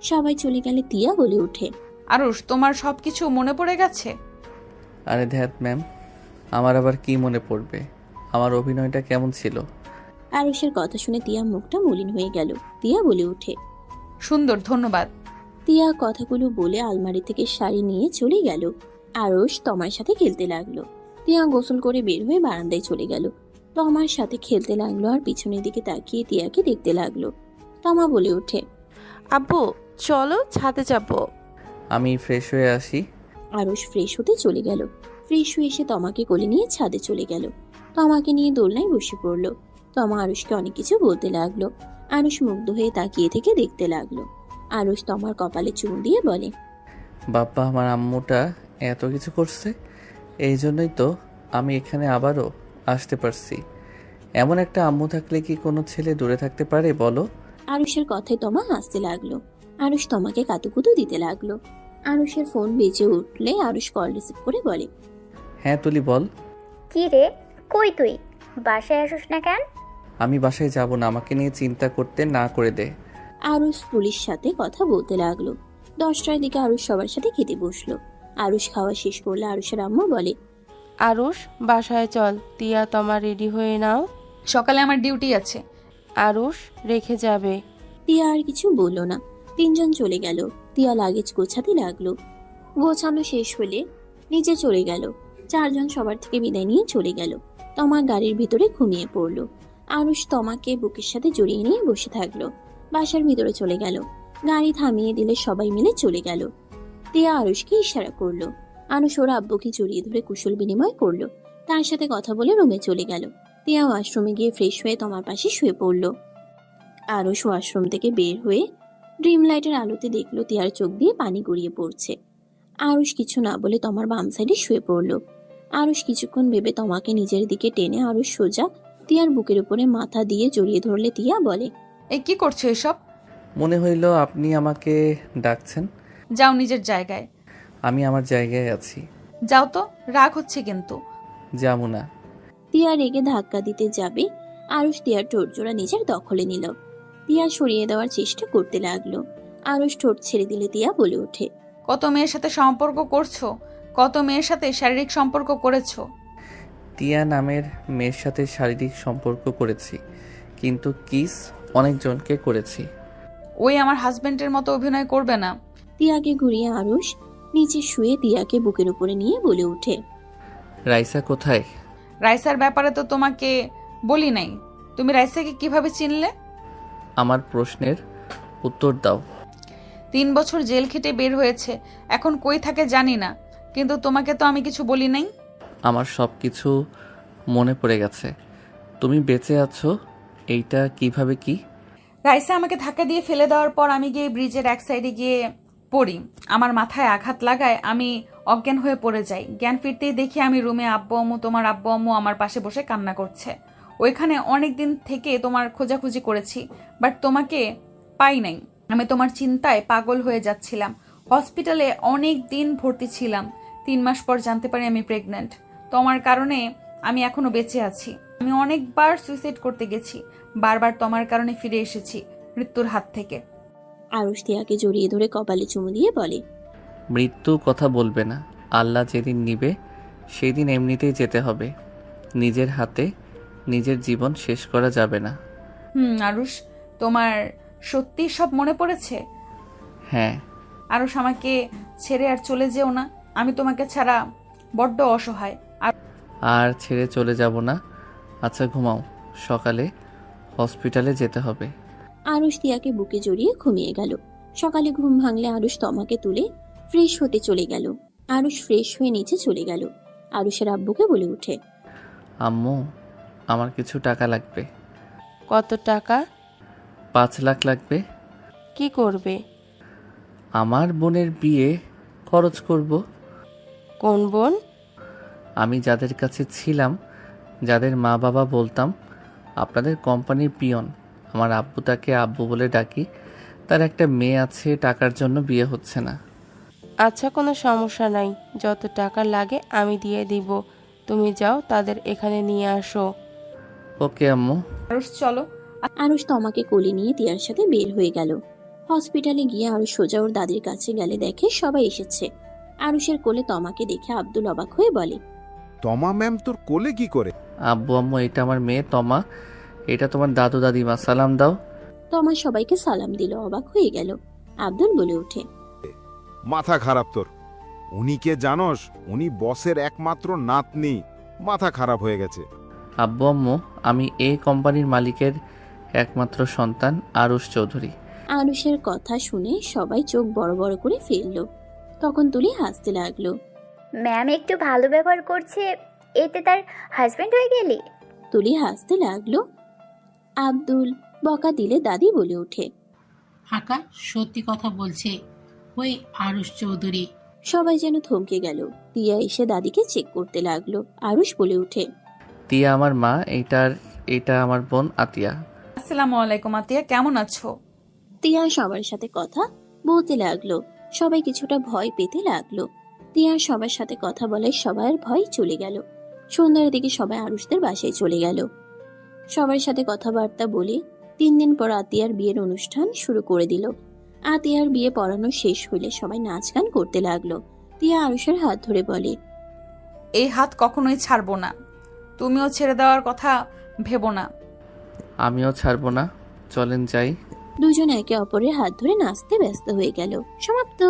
সবাই চলে গেলে তিয়া বলে ওঠে, আরুষ তোমার সবকিছু মনে পড়ে গেছে? আরে ধ্যাত ম্যাম, আমার আবার কি মনে পড়বে? আমার অভিনয়টা কেমন ছিল? আরুষের কথা শুনে তিয়া মুখটা মলিন হয়ে গেল। তিয়া বলে ওঠে, সুন্দর, ধন্যবাদ। তিয়া কথাগুলো বলে আলমারি থেকে শাড়ি নিয়ে চলে গেল। আরুষ তমার সাথে খেলতে লাগলো। তিয়া গোসল করে বের হয়ে বারান্দায় চলে গেল। তমার সাথে খেলতে লাগলো আর পিছনের দিকে তাকিয়ে তিয়াকে দেখতে লাগলো। তমা বলে ওঠে, আব্বু চলো ছাদে যাব। আমি ফ্রেশ হয়ে আসি। আরুষ ফ্রেশ হতে চলে গেল। ফ্রেশ হয়ে এসে তমাকে কোলে নিয়ে ছাদে চলে গেল। তমাকে নিয়ে দোলনায় বসে পড়লো। তমা আরুষকে অনেক কিছু বলতে লাগলো। আরুষ মুগ্ধ হয়ে তাকিয়ে থেকে দেখতে লাগলো। আরুষ তমার কপালে চুমু দিয়ে বলে, বাপ্পা, আমার আম্মুটা এত কিছু করছে, এই জন্যই তো আমি এখানে আবারও আসতে পারছি। এমন একটা আম্মু থাকলে কি কোনো ছেলে দূরে থাকতে পারে বলো? আরুষের কথায় তমা হাসতে লাগলো। আরুষ তমাকে কাতুকুতু দিতে লাগলো। আরুষের ফোন বেজে উঠলে আরুষ কল রিসিভ করে বলে, হ্যাঁ তুলি বল। কি রে, কই তুই? বাসায় আসিস না কেন? আমি বাসায় যাব না, আমাকে নিয়ে চিন্তা করতে না করে দে। আরুষ তুলির সাথে কথা বলতে লাগলো। 10টার দিকে আরুষ সবার সাথে খেতে বসলো। আরুষ খাওয়া শেষ করলে আরুষের আম্মু বলে, আরুষ বাসায় চল, তিয়া তমা রেডি হয়ে নাও, সকালে আমার ডিউটি আছে। আরুষ রেখে যাবে। তিয়া আর কিছু বললো না। 3জন চলে গেল। তিয়া লাগেজ গোছাতে লাগলো। গোছানো শেষ হলে নিচে চলে গেল। 4জন সবার থেকে বিদায় নিয়ে চলে গেল। তমা গাড়ির ভিতরে ঘুমিয়ে পড়লো। আরুষ তমাকে বুকের সাথে জড়িয়ে নিয়ে বসে থাকলো। বাসার ভিতরে চলে গেল। গাড়ি থামিয়ে দিলে সবাই মিলে চলে গেল। তিয়া আরুষকে ইশারা করলো। আরুষ ওর আব্বুকে জড়িয়ে ধরে কুশল বিনিময় করলো। তার সাথে কথা বলে রুমে চলে গেল। তিয়া ওয়াশরুমে গিয়ে ফ্রেশ হয়ে তমার পাশে শুয়ে পড়লো। আরুষ ওয়াশরুম থেকে বের হয়ে ড্রিম লাইটের আলোতে দেখলো তিয়ার চোখ দিয়ে পানি গড়িয়ে পড়ছে। আরুষ কিছু না বলে তমার বাম সাইডে শুয়ে পড়লো। আরুষ কিছুক্ষণ ভেবে তমাকে নিজের দিকে টেনে আরুষ সোজা তিয়ার বুকের উপরে মাথা দিয়ে জড়িয়ে ধরলে তিয়া বলে, এই কি করছো এসব? মনে হইল আপনি আমাকে ডাকছেন। যাও নিজের জায়গায়। আমি আমার জায়গায় আছি। যাও তো, রাগ হচ্ছে কিন্তু। যাবো না। তিয়া রেগে ধাক্কা দিতে যাবে, আরুষ তিয়ার ঠোঁট জোড়া নিজের দখলে নিল। তিয়া সরিয়ে দেওয়ার চেষ্টা করতে লাগলো। আরুষ ঠোঁট ছেড়ে দিলে তিয়া বলে ওঠে, কত মেয়ের সাথে সম্পর্ক করছো, কত মেয়ের সাথে শারীরিক সম্পর্ক করেছো? টিয়া নামের মেয়ের সাথে শারীরিক সম্পর্ক করেছি, কিন্তু কিস অনেকজনকে করেছি। ওই আমার হাজবেন্ডের মতো অভিনয় করবে না। তিয়াকে ঘুরিয়ে আরুষ নিচে শুয়ে তিয়াকে বুকের উপরে নিয়ে বলে ওঠে, রাইসা কোথায়? রাইসার ব্যাপারে তো তোমাকে বলি নাই। তুমি রাইসাকে কিভাবে চিনলে? আমার প্রশ্নের উত্তর দাও। 3 বছর জেল খেটে বের হয়েছে, এখন কই থাকে জানি না, কিন্তু তোমাকে তো আমি কিছু বলি নাই। আমার সব কিছু মনে পড়ে গেছে। তুমি বেঁচে আছো এইটা কিভাবে? কি রাইসা আমাকে ধাক্কা দিয়ে ফেলে দেওয়ার পর আমি গিয়ে ব্রিজের এক সাইডে গিয়ে পড়ি। আমার মাথায় আঘাত লাগায় আমি অজ্ঞান হয়ে পড়ে যাই। জ্ঞান ফিরতেই দেখি আমি রুমে আব্বু আম্মু, তোমার আব্বু আম্মু আমার পাশে বসে কান্না করছে। ওইখানে অনেক দিন থেকে তোমার খোঁজাখুঁজি করেছি, বাট তোমাকে পাই নাই। আমি তোমার চিন্তায় পাগল হয়ে যাচ্ছিলাম। হসপিটালে অনেক দিন ভর্তি ছিলাম। 3 মাস পর জানতে পারি আমি প্রেগন্যান্ট। তোমার কারণে আমি এখনো বেঁচে আছি। আমি অনেকবার সুইসাইড করতে গেছি, বারবার তোমার কারণে ফিরে এসেছি মৃত্যুর হাত থেকে। আরুষ তিয়াকে জড়িয়ে ধরে কপালে চুমু দিয়ে বলে, মৃত্যু কথা বলবে না। আল্লাহ যেদিন নিবে সেই দিন এমনিতেই যেতে হবে। নিজের হাতে নিজের জীবন শেষ করা যাবে না। আরুষ, তোমার সত্যি সব মনে পড়েছে? হ্যাঁ। আরুষ, আমাকে ছেড়ে আর চলে যেও না। আমি তোমাকে ছাড়া বড্ড অসহায়। আর ছেড়ে চলে যাব না। আচ্ছা ঘুমাও, সকালে হসপিটালে যেতে হবে। আরুষ তিয়াকে বুকে জড়িয়ে ঘুমিয়ে গেল। সকালে ঘুম ভাঙলে আরুষ তমাকে তুলে ফ্রেশ হতে চলে গেল। আরুষ ফ্রেশ হয়ে নিচে চলে গেল। আরুষের আব্বুকে বলে ওঠে, আম্মু আমার কিছু টাকা লাগবে। কত টাকা? 5 লাখ লাগবে। কি করবে? আমার বোনের বিয়ে খরচ করব। কোন বোন? আমি যাদের কাছে ছিলাম, যাদের মা বাবা বলতাম আপনাদের কোম্পানির পিয়ন, আমার আব্বু তাকে আব্বু বলে ডাকি, তার একটা মেয়ে আছে, টাকার জন্য বিয়ে হচ্ছে না। আচ্ছা কোনো সমস্যা নাই, যত টাকা লাগে আমি দিয়ে দিব। তুমি যাও তাদের এখানে নিয়ে আসো। ওকে আম্মু। আরুষ চলো। আরুষ তমাকে কোলে নিয়ে তিয়ার সাথে বের হয়ে গেল। হসপিটালে গিয়ে আরুষ সোজা ওর দাদির কাছে গেলে দেখে সবাই এসেছে। আরুষের কোলে তমাকে দেখে আব্দুল অবাক হয়ে বলে, তমা ম্যাম তোর কোলে কি করে? আব্বু আম্মু এটা আমার মেয়ে তমা, এটা তোমার দাদু দাদিমা, সালাম দাও। তমা সবাইকে সালাম দিল। অবাক হয়ে গেল। আব্দুল বলে ওঠে, মাথা খারাপ তোর। উনি কে জানোস? উনি বসের একমাত্র নাতনি। মাথা খারাপ হয়ে গেছে। আব্বু আম্মু আমি এই কোম্পানির মালিকের একমাত্র সন্তান আরুষ চৌধুরী। আরুষের কথা শুনে সবাই চোখ বড় বড় করে ফেললো। তখন তুলি হাসতে লাগলো। ম্যাম একটু ভালো ব্যবহার করছে, এতে তার হাজবেন্ড হয়ে গেলি? তুলি হাসতে লাগলো। আব্দুল বকা দিলে দাদি বলে ওঠে, আকাশ সত্যি কথা বলছে। ওই আরুষ চৌধুরী সবাই যেন থমকে গেল। তিয়া এসে দাদিকে চেক করতে লাগলো। আরুষ বলে উঠে, তিয়া আমার মা, এটা আমার বোন আতিয়া। আসসালামু আলাইকুম আতিয়া, কেমন আছো? তিয়া সবার সাথে কথা বলতে লাগলো। সবাই কিছুটা ভয় পেতে লাগলো। তিয়া সবার সাথে কথা বলে সবার ভয় চলে গেল। সন্ধ্যার দিকে সবাই আরুষদের বাসায় চলে গেল। সবার সাথে কথাবার্তা বলে 3 দিন পর আতিয়ার বিয়ের অনুষ্ঠান শুরু করে দিল। আতিয়ার বিয়ে পড়ানো শেষ হইলে সবাই নাচ গান করতে লাগলো। তিয়া আরুষের হাত ধরে বলে, এই হাত কখনোই ছাড়বো না, তুমিও ছেড়ে দেওয়ার কথা ভেবো না। আমিও ছাড়বো না, চলেন যাই। দুজন একে অপরের হাত ধরে নাচতে ব্যস্ত হয়ে গেল। সমাপ্ত।